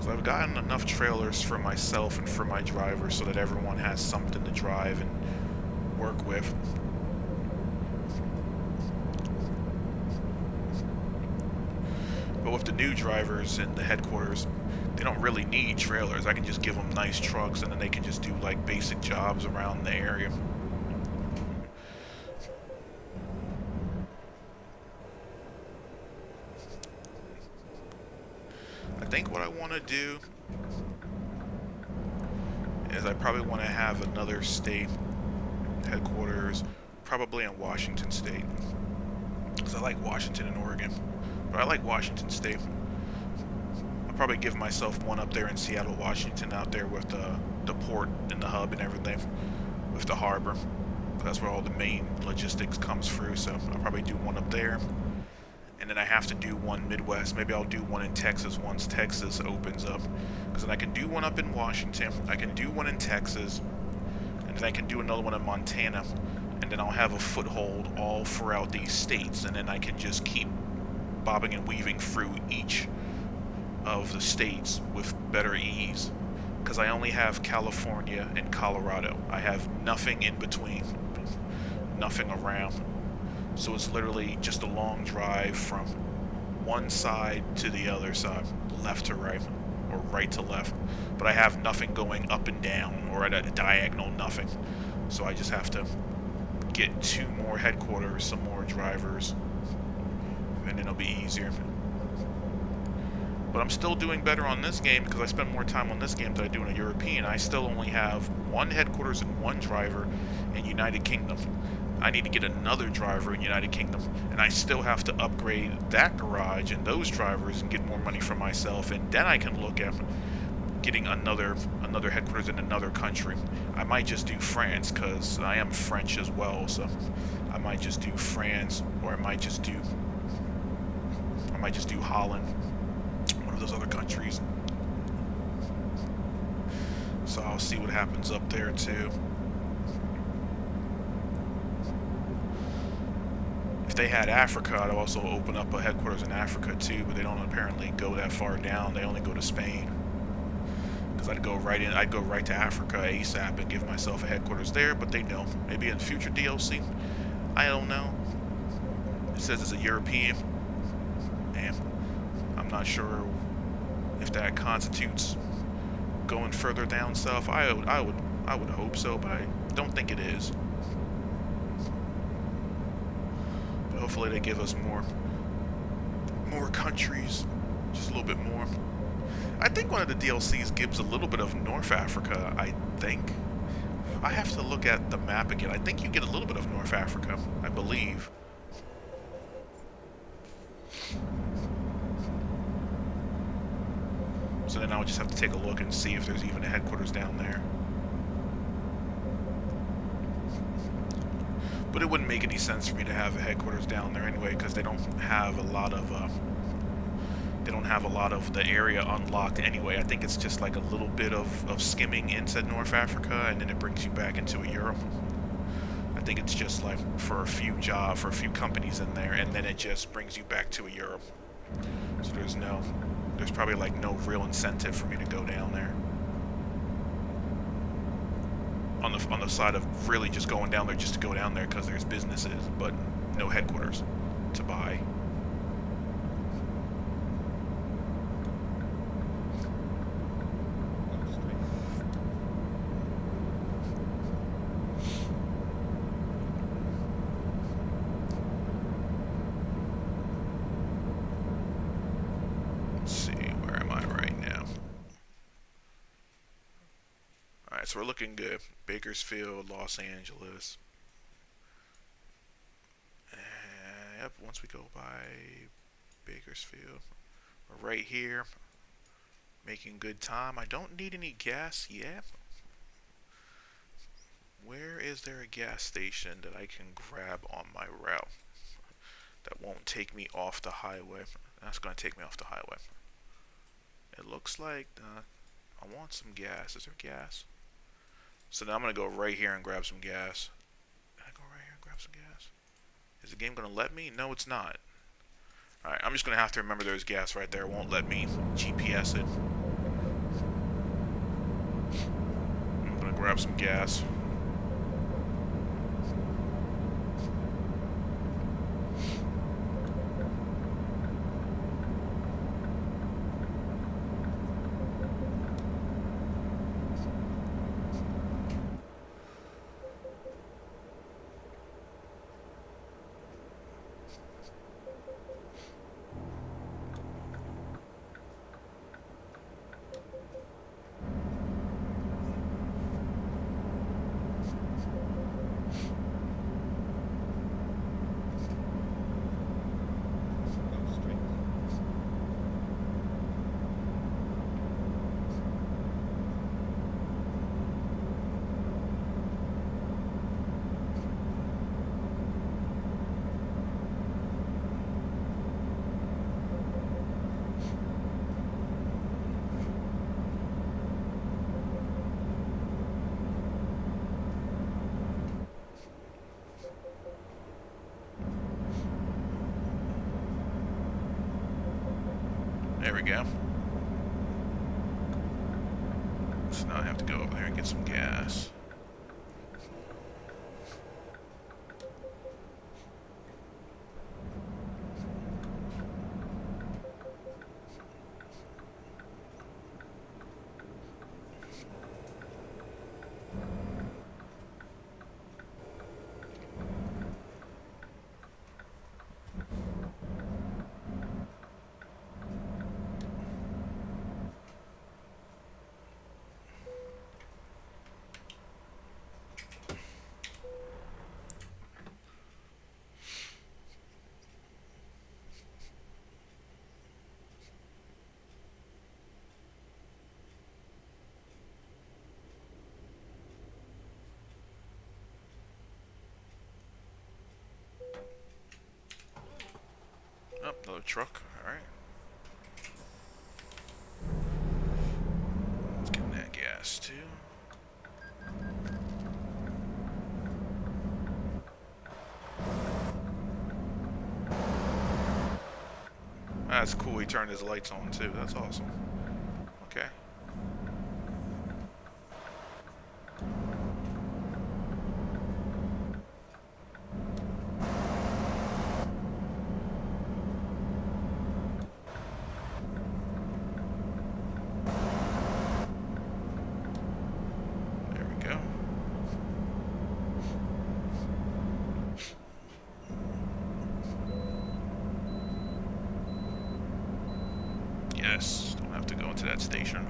So I've gotten enough trailers for myself and for my drivers so that everyone has something to drive and work with. But with the new drivers in the headquarters, they don't really need trailers. I can just give them nice trucks, and then they can just do like basic jobs around the area. I think what I want to do is I probably want to have another state headquarters, probably in Washington State, because I like Washington and Oregon, but I like Washington State. I'll probably give myself one up there in Seattle, Washington, out there with the port and the hub and everything, with the harbor. That's where all the main logistics comes through, so I'll probably do one up there. And then I have to do one Midwest. Maybe I'll do one in Texas once Texas opens up. Because then I can do one up in Washington. I can do one in Texas. And then I can do another one in Montana. And then I'll have a foothold all throughout these states. And then I can just keep bobbing and weaving through each of the states with better ease. Because I only have California and Colorado. I have nothing in between. Nothing around. So it's literally just a long drive from one side to the other side, left to right, or right to left. But I have nothing going up and down, or at a diagonal, nothing. So I just have to get 2 more headquarters, some more drivers, and then it'll be easier. But I'm still doing better on this game because I spend more time on this game than I do in a European. I still only have 1 headquarters and 1 driver in United Kingdom. I need to get another driver in United Kingdom, and I still have to upgrade that garage and those drivers and get more money for myself, and then I can look at getting another headquarters in another country. I might just do France because I am French as well, so I might just do France, or I might just do Holland, one of those other countries. So I'll see what happens up there too. If they had Africa, I'd also open up a headquarters in Africa too, but they don't apparently go that far down. They only go to Spain. Because I'd go right to Africa ASAP and give myself a headquarters there, but they don't. Maybe in future DLC. I don't know. It says it's a European, and I'm not sure if that constitutes going further down south. I would hope so, but I don't think it is. But hopefully they give us more countries, just a little bit more. I think one of the DLCs gives a little bit of North Africa, I think. I have to look at the map again. I think you get a little bit of North Africa, I believe. So then I would just have to take a look and see if there's even a headquarters down there. But it wouldn't make any sense for me to have a headquarters down there anyway, because they don't have a lot of the area unlocked anyway. I think it's just like a little bit of skimming into North Africa, and then it brings you back into a Europe. I think it's just like for a few companies in there, and then it just brings you back to a Europe. So there's probably like no real incentive for me to go down there. On the side of really just going down there just to go down there because there's businesses, but no headquarters to buy. So we're looking good. Bakersfield, Los Angeles. Yep, once we go by Bakersfield, we're right here. Making good time. I don't need any gas yet. Where is there a gas station that I can grab on my route that won't take me off the highway? That's going to take me off the highway. It looks like I want some gas. Is there gas? So now I'm going to go right here and grab some gas. Can I go right here and grab some gas? Is the game going to let me? No, it's not. Alright, I'm just going to have to remember there's gas right there. It won't let me GPS it. I'm going to grab some gas. There we go. So now I have to go over there and get some gas. Oh, another truck. Alright. Let's get that gas too. That's cool. He turned his lights on too. That's awesome. Okay. There we go. Yes, don't have to go into that station.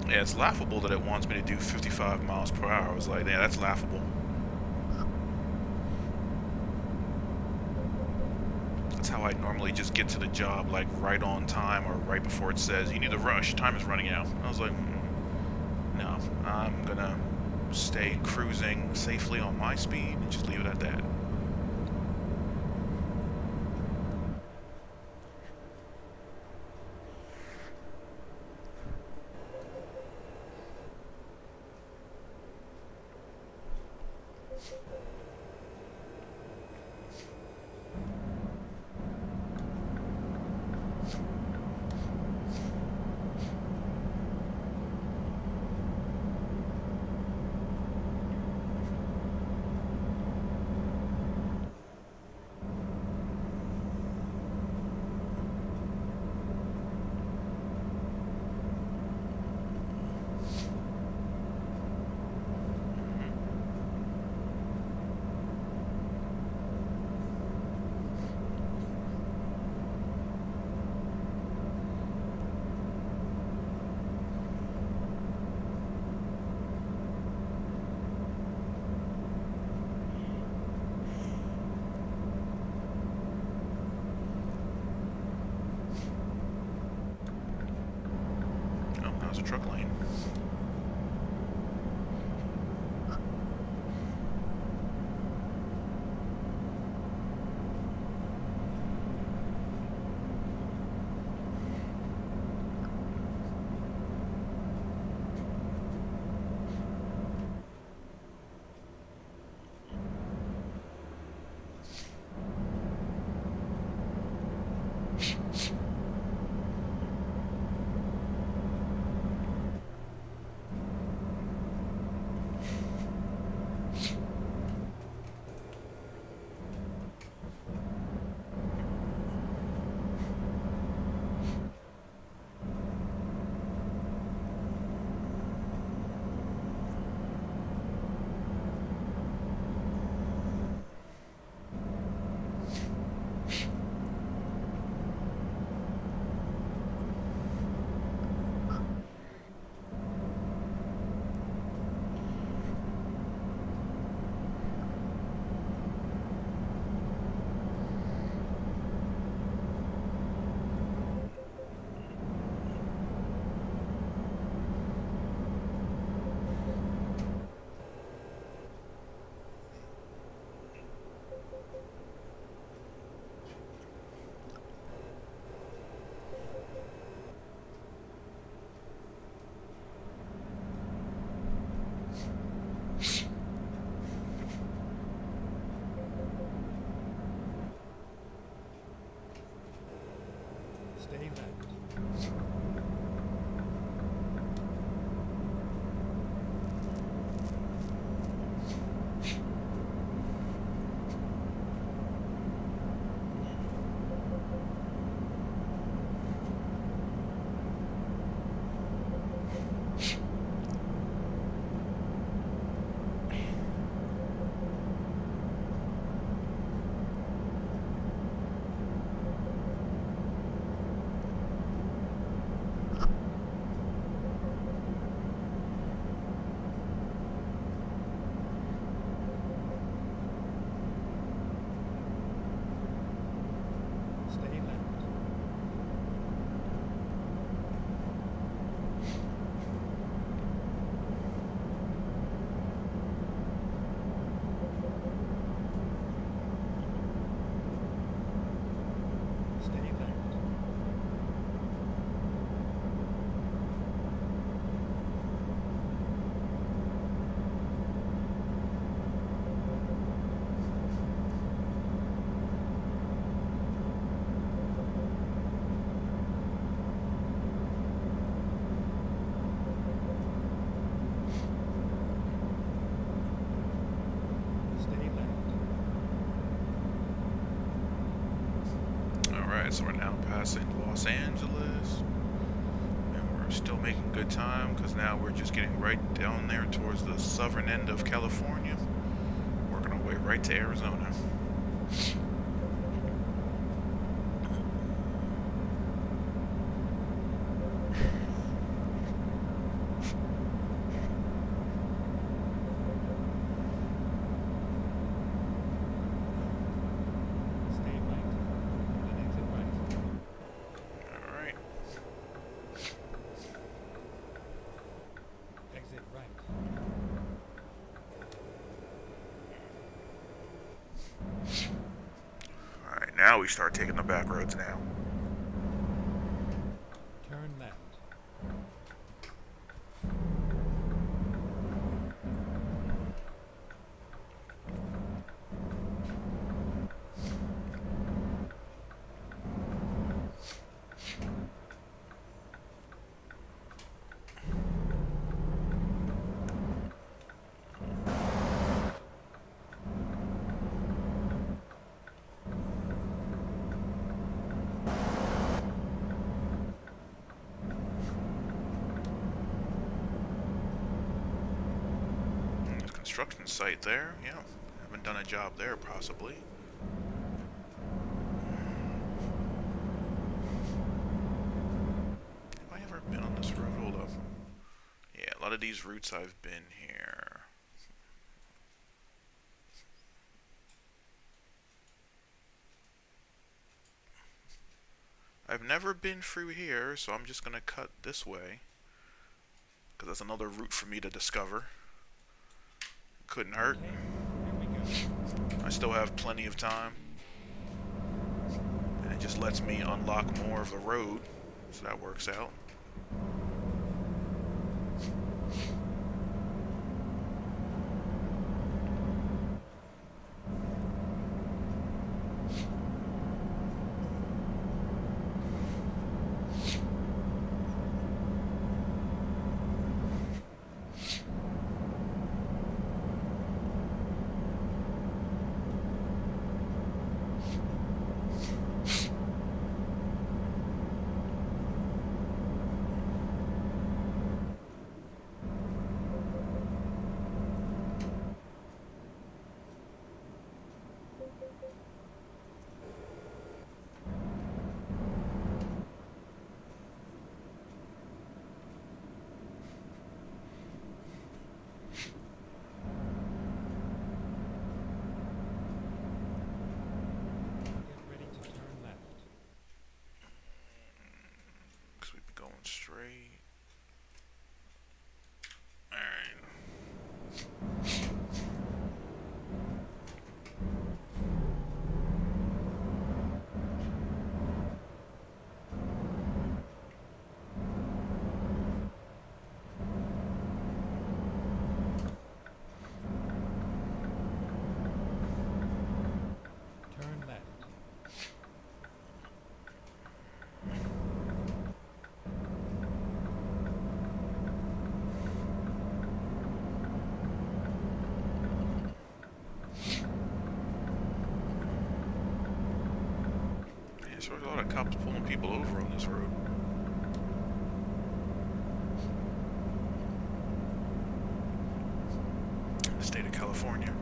Yeah, it's laughable that it wants me to do 55 miles per hour. I was like, yeah, that's laughable. That's how I normally just get to the job, like right on time or right before it says you need to rush, time is running out. I was like, no, I'm gonna stay cruising safely on my speed and just leave it at that. Oh, that was a truck lane. Stay left. Stay left. Stay left. Stay left. Alright, so we're now passing Los Angeles. And we're still making good time because now we're just getting right down there towards the southern end of California. Working our way right to Arizona. Stay right. Then exit right. Alright. Exit right. Alright, now we start taking the back roads now. Turn left. There's a construction site there. Yeah, haven't done a job there, possibly. Have I ever been on this road? Hold up. Yeah, a lot of these routes I've been here. I've never been through here, so I'm just gonna cut this way. Because that's another route for me to discover. Couldn't hurt. Okay, here we go. I still have plenty of time. And it just lets me unlock more of the road. So that works out. There's a lot of cops pulling people over on this road. In the state of California.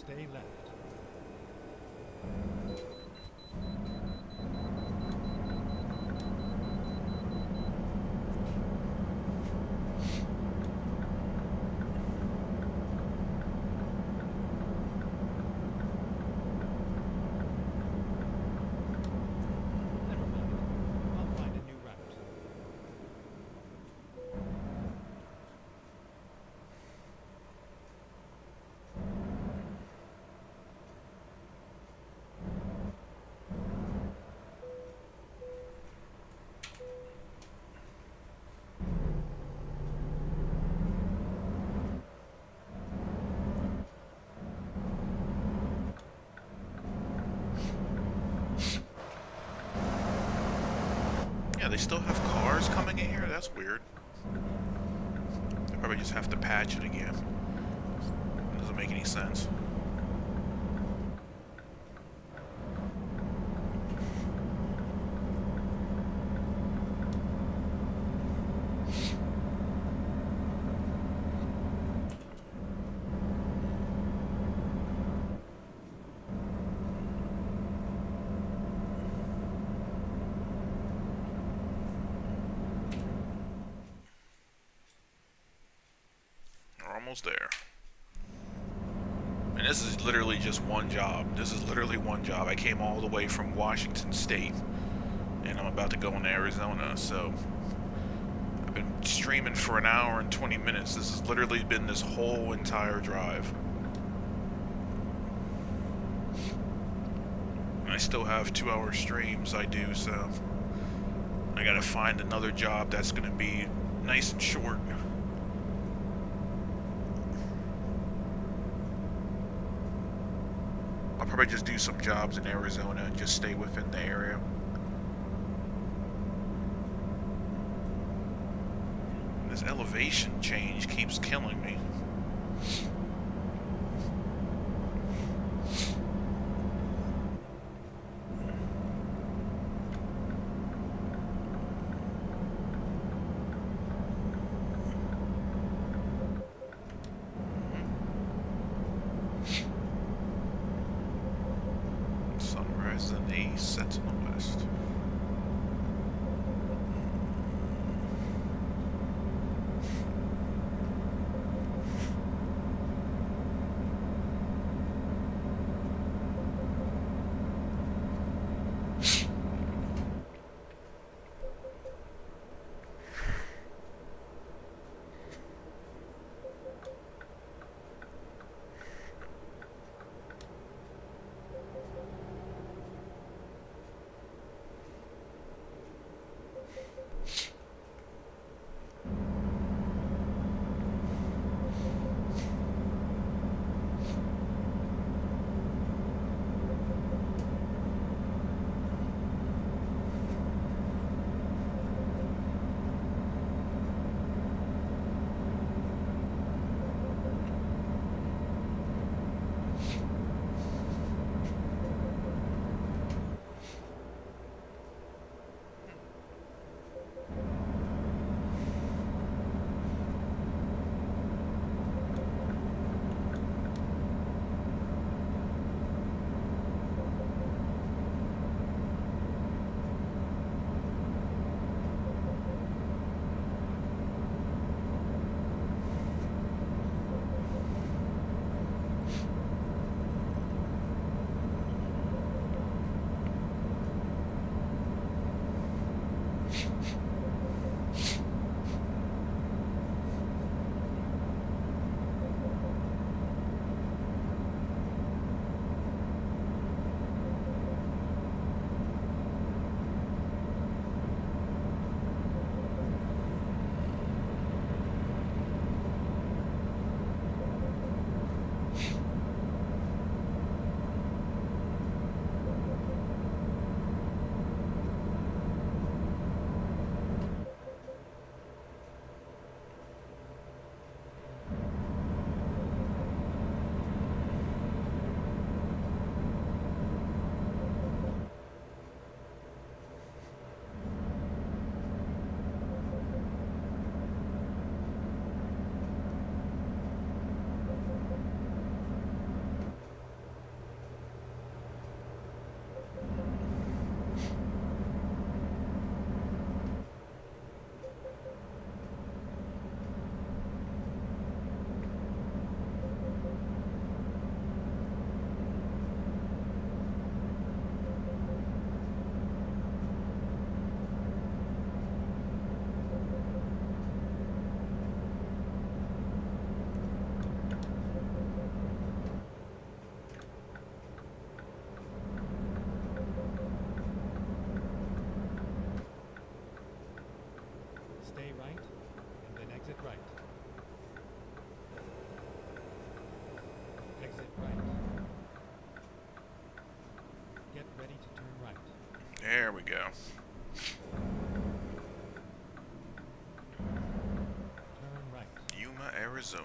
Stay left. Never mind. I'll find a new route. Yeah, they still have cars coming in here? That's weird. They probably just have to patch it again. Doesn't make any sense. We're almost there. And this is literally just one job. This is literally one job. I came all the way from Washington State, and I'm about to go into Arizona, so I've been streaming for an hour and 20 minutes. This has literally been this whole entire drive. And I still have 2-hour streams I do, so I gotta find another job that's gonna be nice and short. I'll probably just do some jobs in Arizona and just stay within the area. This elevation change keeps killing me. Sunrise in the east, sets in the west. There we go. Turn right. Yuma, Arizona.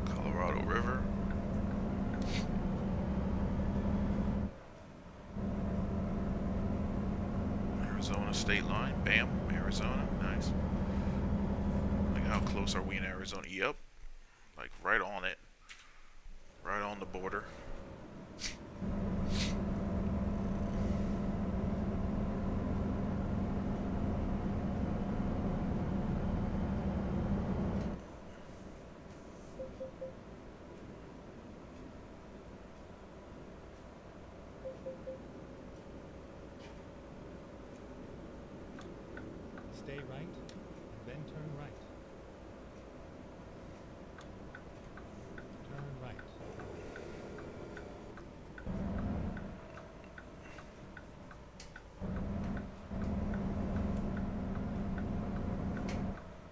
Colorado River. Arizona state line. Bam. Arizona. Nice. Like, how close are we in Arizona? Yep. Like, right on it. Right on the border. Stay right, then turn right. Turn right.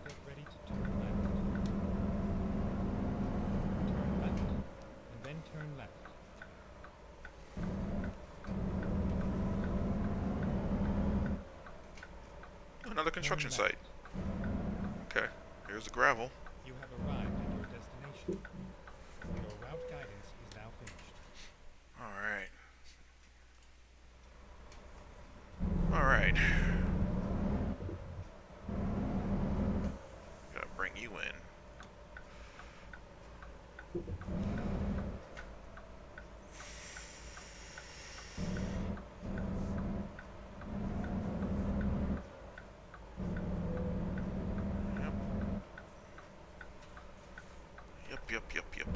Get ready to turn left. Turn left, and then turn left. Another construction Turn site. left. Okay. Here's the gravel. You have arrived at your destination. Your route guidance is now finished. Alright. Alright. Gotta bring you in. Yep. Yep. Yep.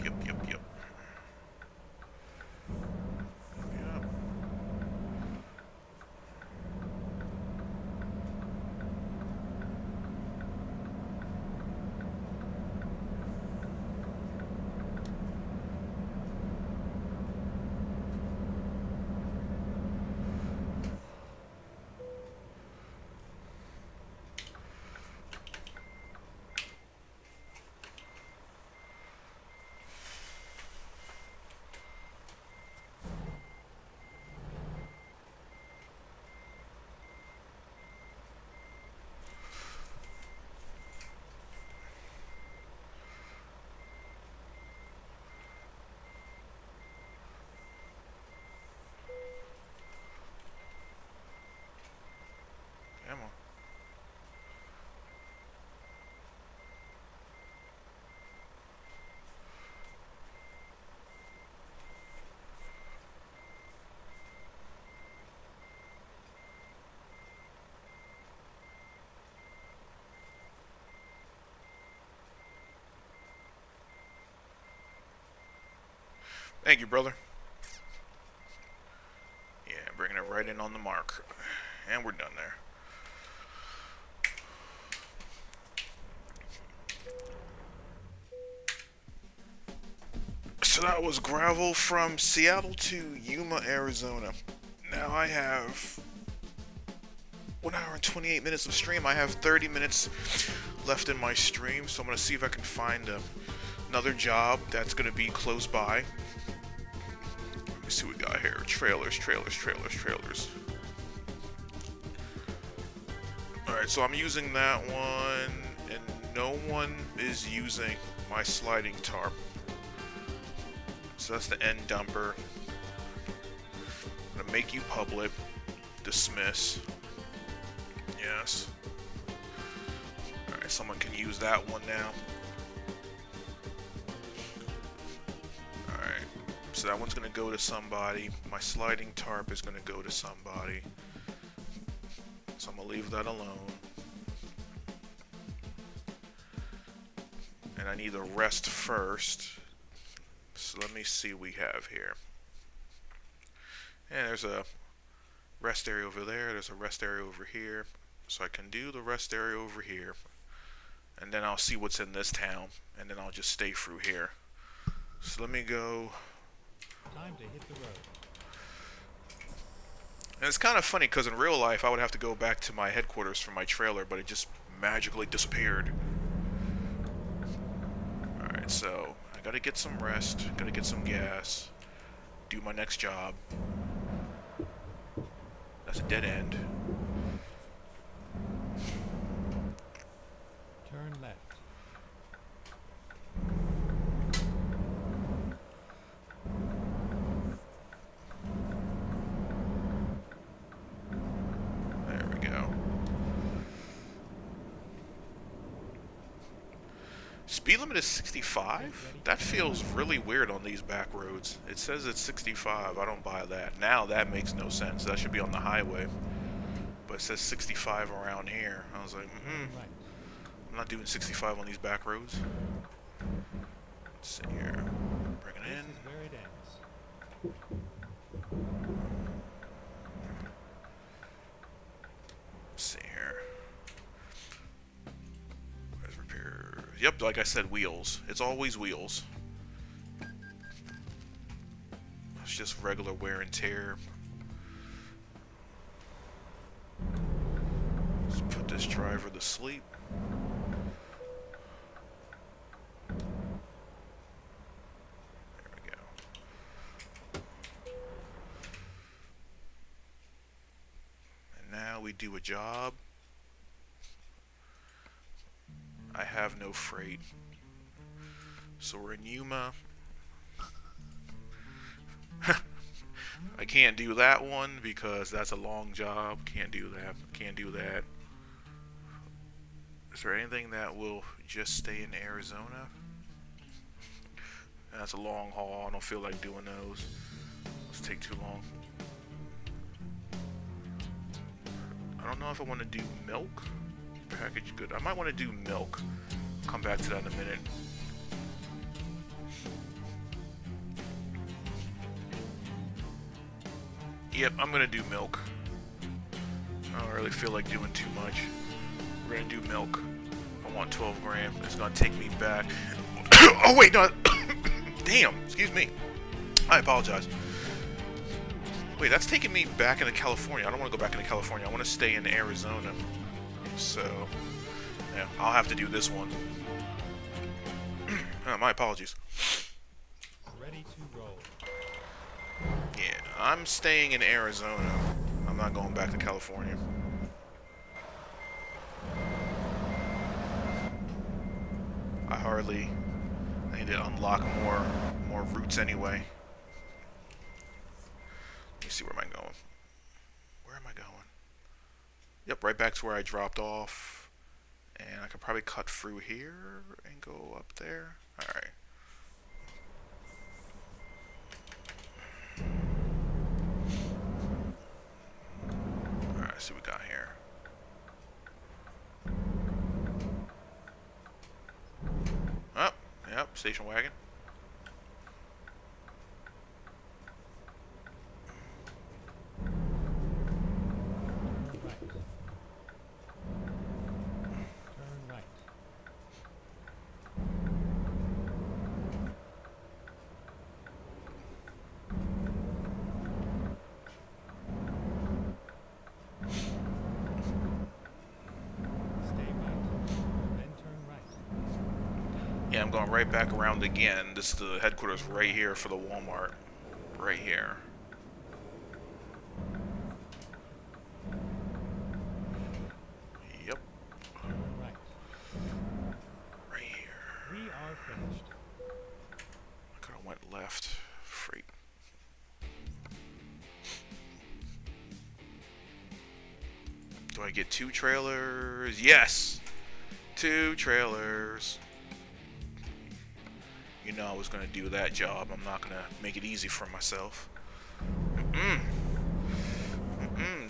Come on. Thank you, brother. Yeah, bringing it right in on the mark. And we're done there. So that was gravel from Seattle to Yuma, Arizona. Now I have 1 hour and 28 minutes of stream. I have 30 minutes left in my stream, so I'm going to see if I can find another job that's going to be close by. Let me see what we got here. Trailers. Alright, so I'm using that one, and no one is using my sliding tarp. So that's the end dumper. I'm gonna make you public. Dismiss. Yes. Alright, someone can use that one now. Alright, so that one's gonna go to somebody. My sliding tarp is gonna go to somebody. So I'm gonna leave that alone. And I need the rest first. So let me see what we have here. And there's a rest area over there. There's a rest area over here. So I can do the rest area over here. And then I'll see what's in this town. And then I'll just stay through here. So let me go. Time to hit the road. And it's kind of funny because in real life I would have to go back to my headquarters for my trailer, but it just magically disappeared. Alright, so I gotta get some rest, gotta get some gas, do my next job. That's a dead end. Turn left. There we go. Speed limit is 65? That feels really weird on these back roads. It says it's 65. I don't buy that. Now that makes no sense. That should be on the highway. But it says 65 around here. I was like, Right. I'm not doing 65 on these back roads. Let's see here. Bring it This in. is where it ends. Let's see here. Where's repair? Yep, like I said, wheels. It's always wheels. It's just regular wear and tear. Let's put this driver to sleep. There we go. And now we do a job. I have no freight. So we're in Yuma. I can't do that one because that's a long job. Can't do that. Can't do that. Is there anything that will just stay in Arizona? That's a long haul. I don't feel like doing those. Those take too long. I don't know if I want to do milk. Packaged good. I might want to do milk. Come back to that in a minute. Yep, I'm gonna do milk. I don't really feel like doing too much. We're gonna do milk. I want 12 grand. It's gonna take me back. Oh wait, no. Damn. Excuse me. I apologize. Wait, that's taking me back into California. I don't want to go back into California. I want to stay in Arizona. So, yeah, I'll have to do this one. My apologies. Ready to roll. Yeah, I'm staying in Arizona. I'm not going back to California. I need to unlock more routes anyway. Let me see, where am I going? Where am I going? Yep, right back to where I dropped off. And I could probably cut through here and go up there. Alright. Alright, let's see what we got here. Oh, yep, station wagon. Turn right. Stay right. Then turn right. Yeah, I'm going right back around again. This is the headquarters right here for the Walmart. Right here. Yep. Turn right. Right here. We are finished. I could have went left. Freak. Do I get 2 trailers? Yes! 2 trailers. You know I was going to do that job. I'm not going to make it easy for myself.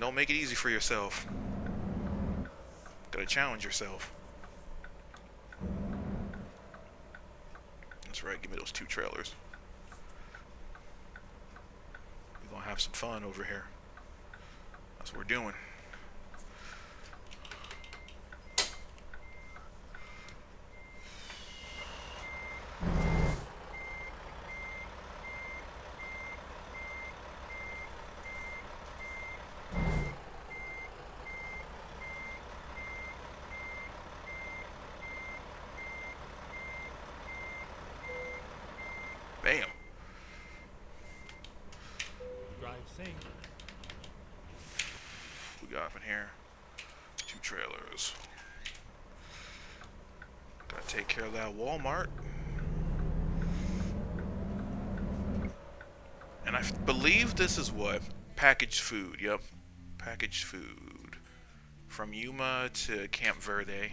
Don't make it easy for yourself. Gotta challenge yourself. That's right, give me those 2 trailers. We're gonna have some fun over here. That's what we're doing. safe. We got up in here 2 trailers. Gotta take care of that Walmart. And I believe this is what? Packaged food, yep. Packaged food. From Yuma to Camp Verde.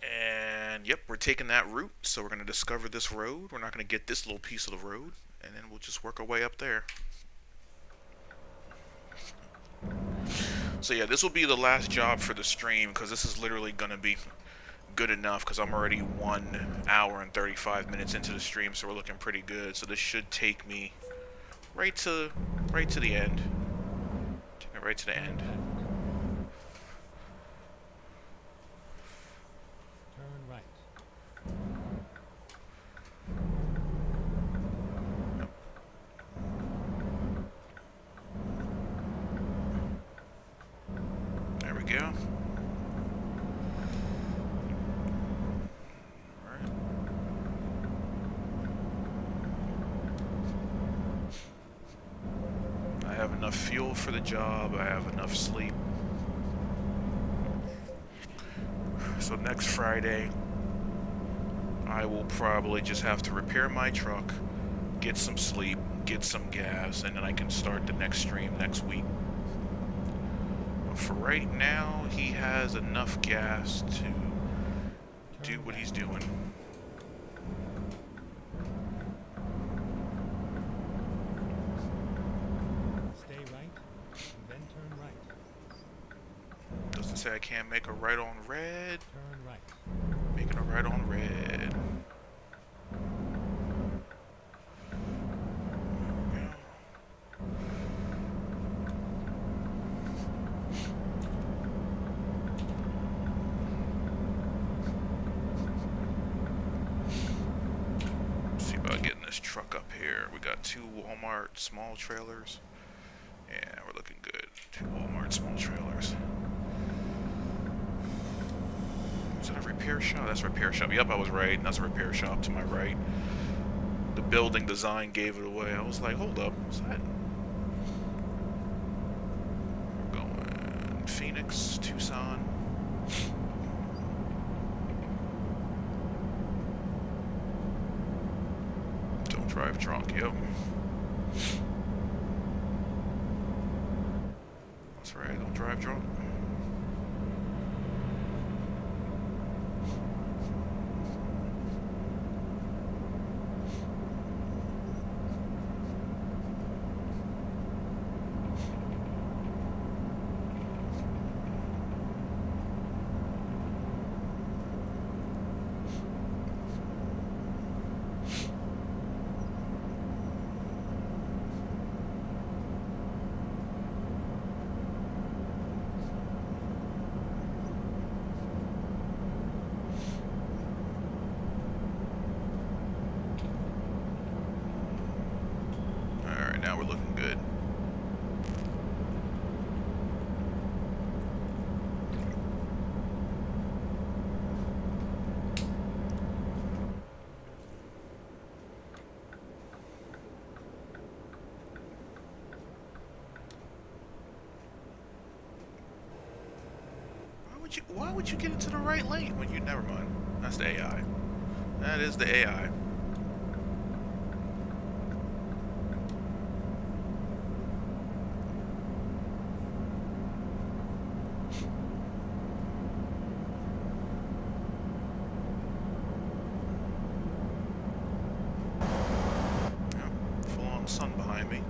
And yep, we're taking that route. So we're going to discover this road. We're not going to get this little piece of the road. And then we'll just work our way up there. So yeah, this will be the last job for the stream. Because this is literally going to be good enough. Because I'm already 1 hour and 35 minutes into the stream. So we're looking pretty good. So this should take me right to the end. Take me right to the end. Turn right. There we go. Alright. I have enough fuel for the job. I have enough sleep. So next Friday, I will probably just have to repair my truck, get some sleep, get some gas, and then I can start the next stream next week. But for right now, he has enough gas to do what he's doing. Stay right, and then turn right. Doesn't say I can't make a right on red. Turn right. Making a right on red. See about getting this truck up here. We got 2 Walmart small trailers. Yeah, we're looking good. 2 Walmart small trailers. Is that a repair shop? That's a repair shop. Yep, I was right. That's a repair shop to my right. The building design gave it away. I was like, hold up. What's that? We're going Phoenix, Tucson. Don't drive drunk. Yep. That's right. Don't drive drunk. Now we're looking good. Why would you get into the right lane when you never mind? That's the AI. That is the AI. Sun behind me.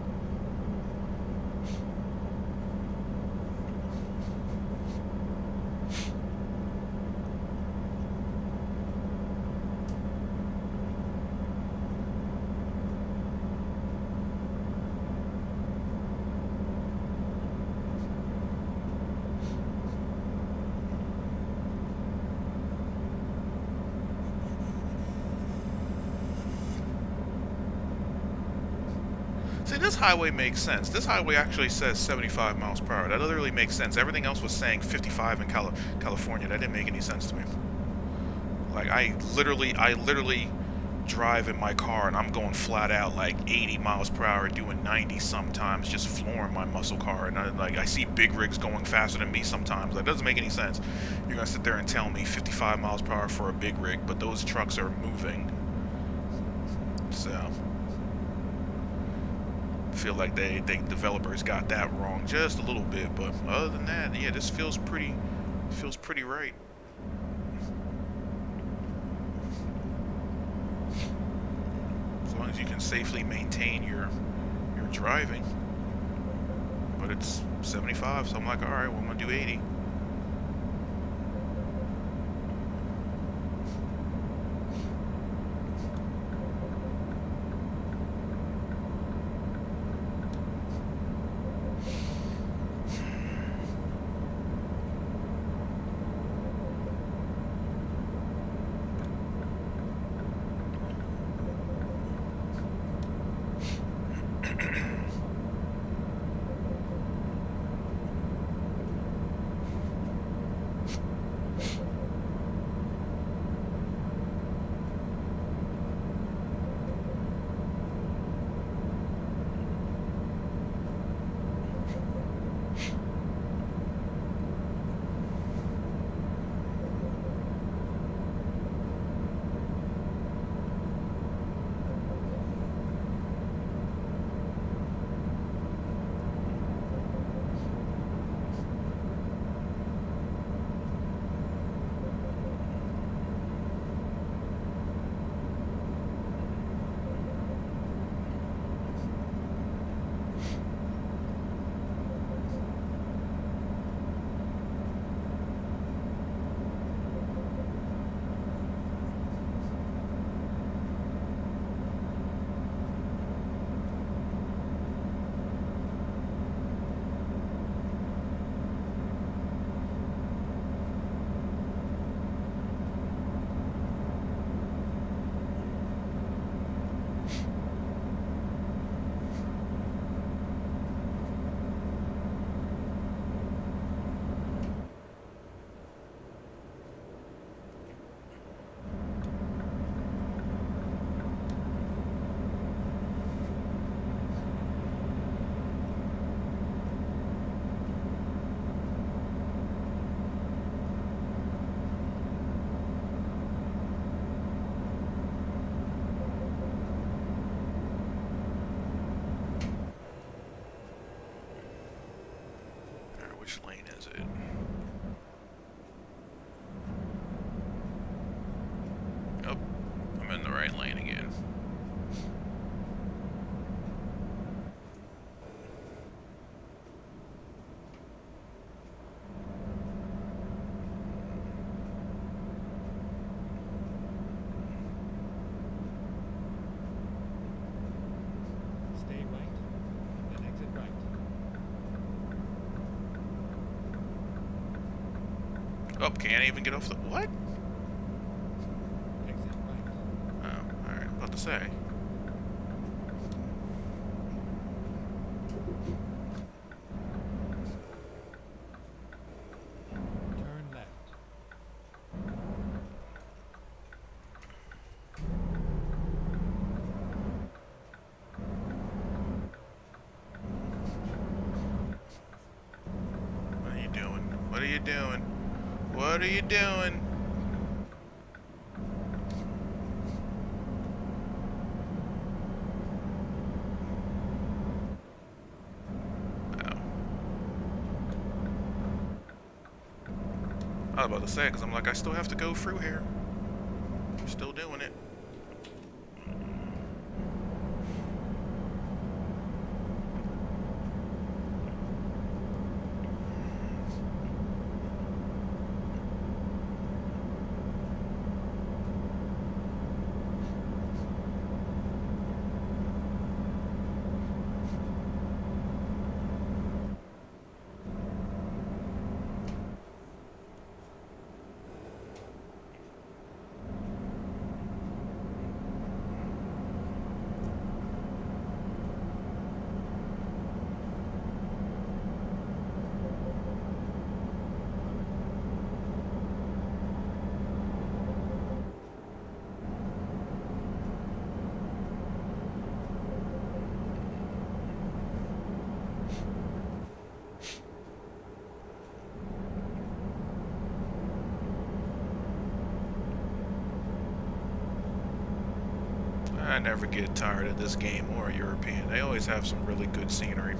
See, this highway makes sense. This highway actually says 75 miles per hour. That literally makes sense. Everything else was saying 55 in California. That didn't make any sense to me. Like, I literally driving my car and I'm going flat out like 80 miles per hour, doing 90 sometimes, just flooring my muscle car. And I see big rigs going faster than me sometimes. That doesn't make any sense. You're gonna sit there and tell me 55 miles per hour for a big rig, but those trucks are moving. So I feel like they developers got that wrong just a little bit. But other than that, yeah, this feels pretty right. As long as you can safely maintain your driving. But it's 75, so I'm like, alright, well, I'm gonna do 80. Which lane is it? Oh, I'm in the right lane again. Stay right, then exit right. Oh, can't even get off the... What? Exit right. Oh, alright, about to say. Turn left. What are you doing? What are you doing? What are you doing? I was about to say, because I'm like, I still have to go through here. You're still doing it. I never get tired of this game or European. They always have some really good scenery.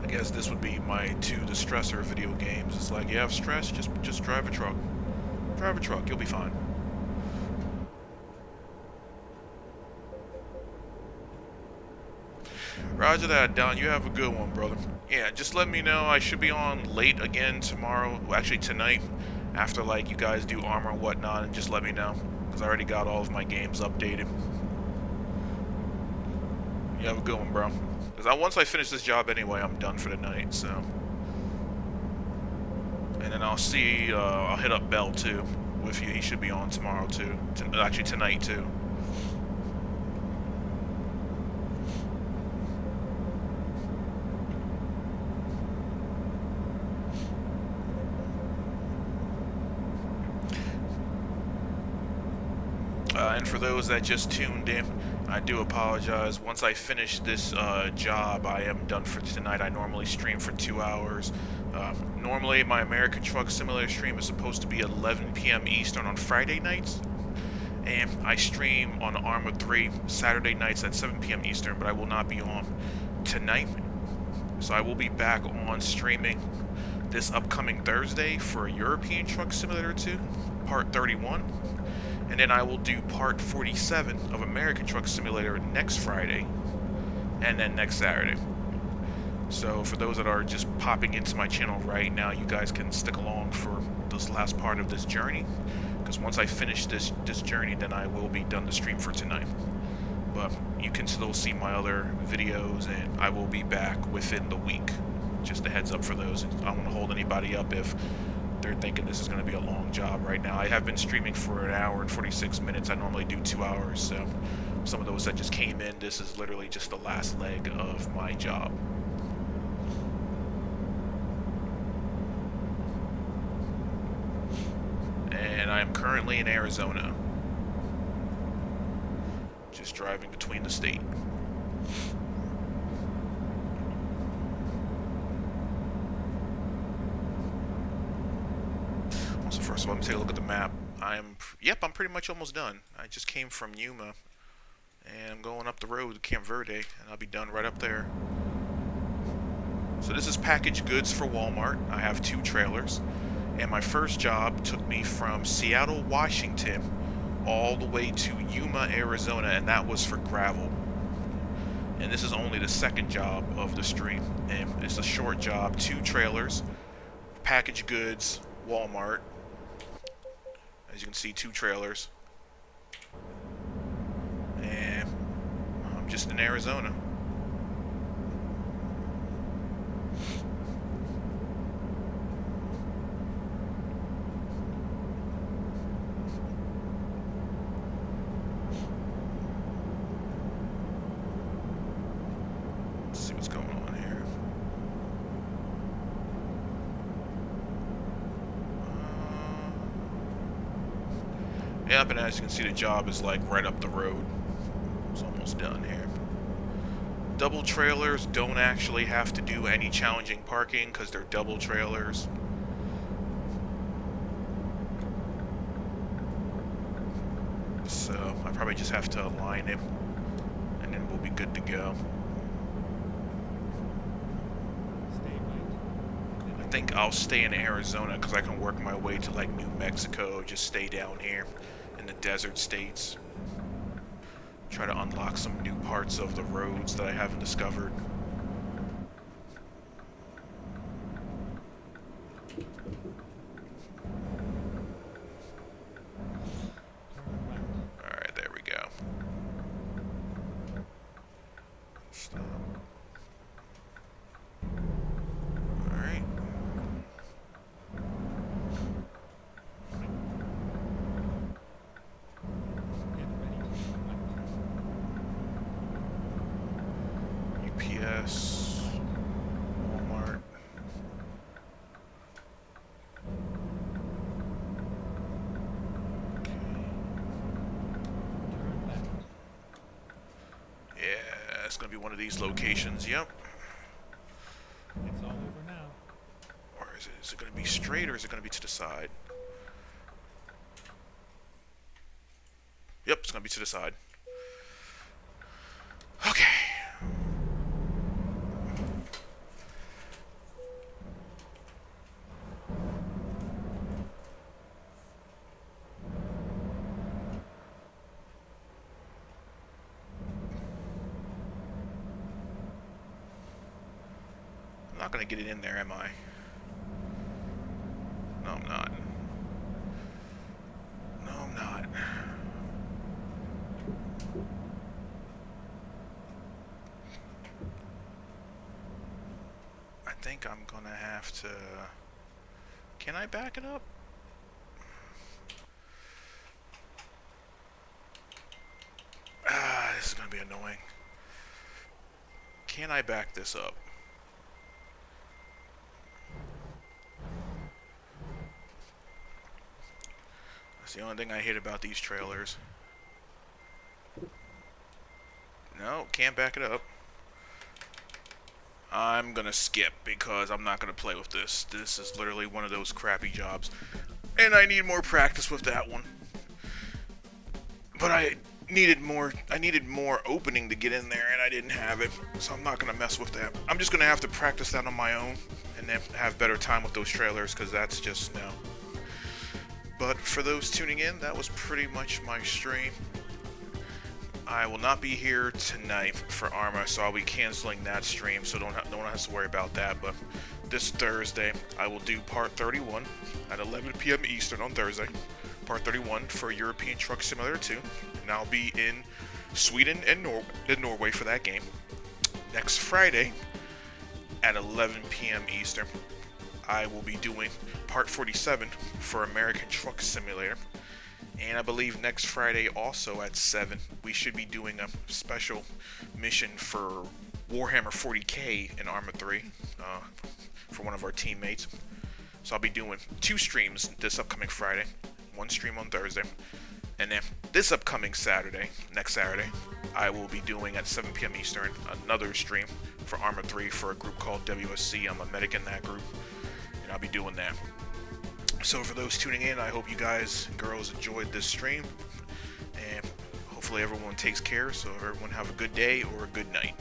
I guess this would be my the stressor video games. It's like, you have stress, just drive a truck. Drive a truck, you'll be fine. Roger that, Don. You have a good one, brother. Yeah, just let me know. I should be on late again tomorrow. Well, actually, tonight. After, like, you guys do armor and whatnot. And just let me know. Because I already got all of my games updated. You have a good one, bro. Because once I finish this job anyway, I'm done for the night, so. And then I'll see, I'll hit up Bell, too. With you. He should be on tomorrow, too. Actually, tonight, too. And for those that just tuned in, I do apologize. Once I finish this job, I am done for tonight. I normally stream for 2 hours. Normally, my American Truck Simulator stream is supposed to be 11 p.m. Eastern on Friday nights. And I stream on Arma 3 Saturday nights at 7 p.m. Eastern, but I will not be on tonight. So I will be back on streaming this upcoming Thursday for European Truck Simulator 2, Part 31. And then I will do Part 47 of American Truck Simulator next Friday, and then next Saturday. So for those that are just popping into my channel right now, you guys can stick along for this last part of this journey, because once I finish this journey, then I will be done the stream for tonight. But you can still see my other videos, and I will be back within the week. Just a heads up for those. I don't want to hold anybody up if they're thinking this is going to be a long job right now. I have been streaming for 1 hour and 46 minutes. I normally do 2 hours, so some of those that just came in, this is literally just the last leg of my job. And I am currently in Arizona. Just driving between the state. So first of all, let me take a look at the map. I'm pretty much almost done. I just came from Yuma, and I'm going up the road to Camp Verde, and I'll be done right up there. So this is packaged goods for Walmart. I have 2 trailers, and my first job took me from Seattle, Washington, all the way to Yuma, Arizona, and that was for gravel. And this is only the second job of the stream, and it's a short job, 2 trailers, packaged goods, Walmart. As you can see, 2 trailers. And I'm just in Arizona. Let's see what's going on here. Yep, and as you can see, the job is like right up the road. It's almost done here. Double trailers don't actually have to do any challenging parking because they're double trailers. So I probably just have to align it, and then we'll be good to go. I think I'll stay in Arizona because I can work my way to like New Mexico, just stay down here in the desert states. Try to unlock some new parts of the roads that I haven't discovered. Alright, there we go. Stop. Alright. ATS, Walmart. Yeah, it's gonna be one of these locations. Yep. Is it going to be straight or is it going to be to the side? Yep, it's going to be to the side. Okay. I'm not going to get it in there, am I? No, I'm not. No, I'm not. I think I'm going to have to... Can I back it up? Ah, this is going to be annoying. Can I back this up? That's the only thing I hate about these trailers. No, can't back it up. I'm gonna skip because I'm not gonna play with this. This is literally one of those crappy jobs. And I need more practice with that one. But I needed more opening to get in there and I didn't have it. So I'm not gonna mess with that. I'm just gonna have to practice that on my own and then have better time with those trailers because that's just no. But for those tuning in, that was pretty much my stream. I will not be here tonight for Arma, so I'll be canceling that stream, so no one has to worry about that. But this Thursday, I will do part 31 at 11 p.m. Eastern on Thursday. Part 31 for European Truck Simulator 2, and I'll be in Sweden and Norway for that game. Next Friday at 11 p.m. Eastern, I will be doing part 47 for American Truck Simulator. And I believe next Friday also at 7, we should be doing a special mission for Warhammer 40k in Arma 3 for one of our teammates. So I'll be doing 2 streams this upcoming Friday, 1 stream on Thursday. And then this upcoming Saturday, next Saturday, I will be doing at 7 p.m. Eastern another stream for Arma 3 for a group called WSC. I'm a medic in that group, and I'll be doing that. So for those tuning in, I hope you guys and girls enjoyed this stream, and hopefully everyone takes care, so everyone have a good day or a good night.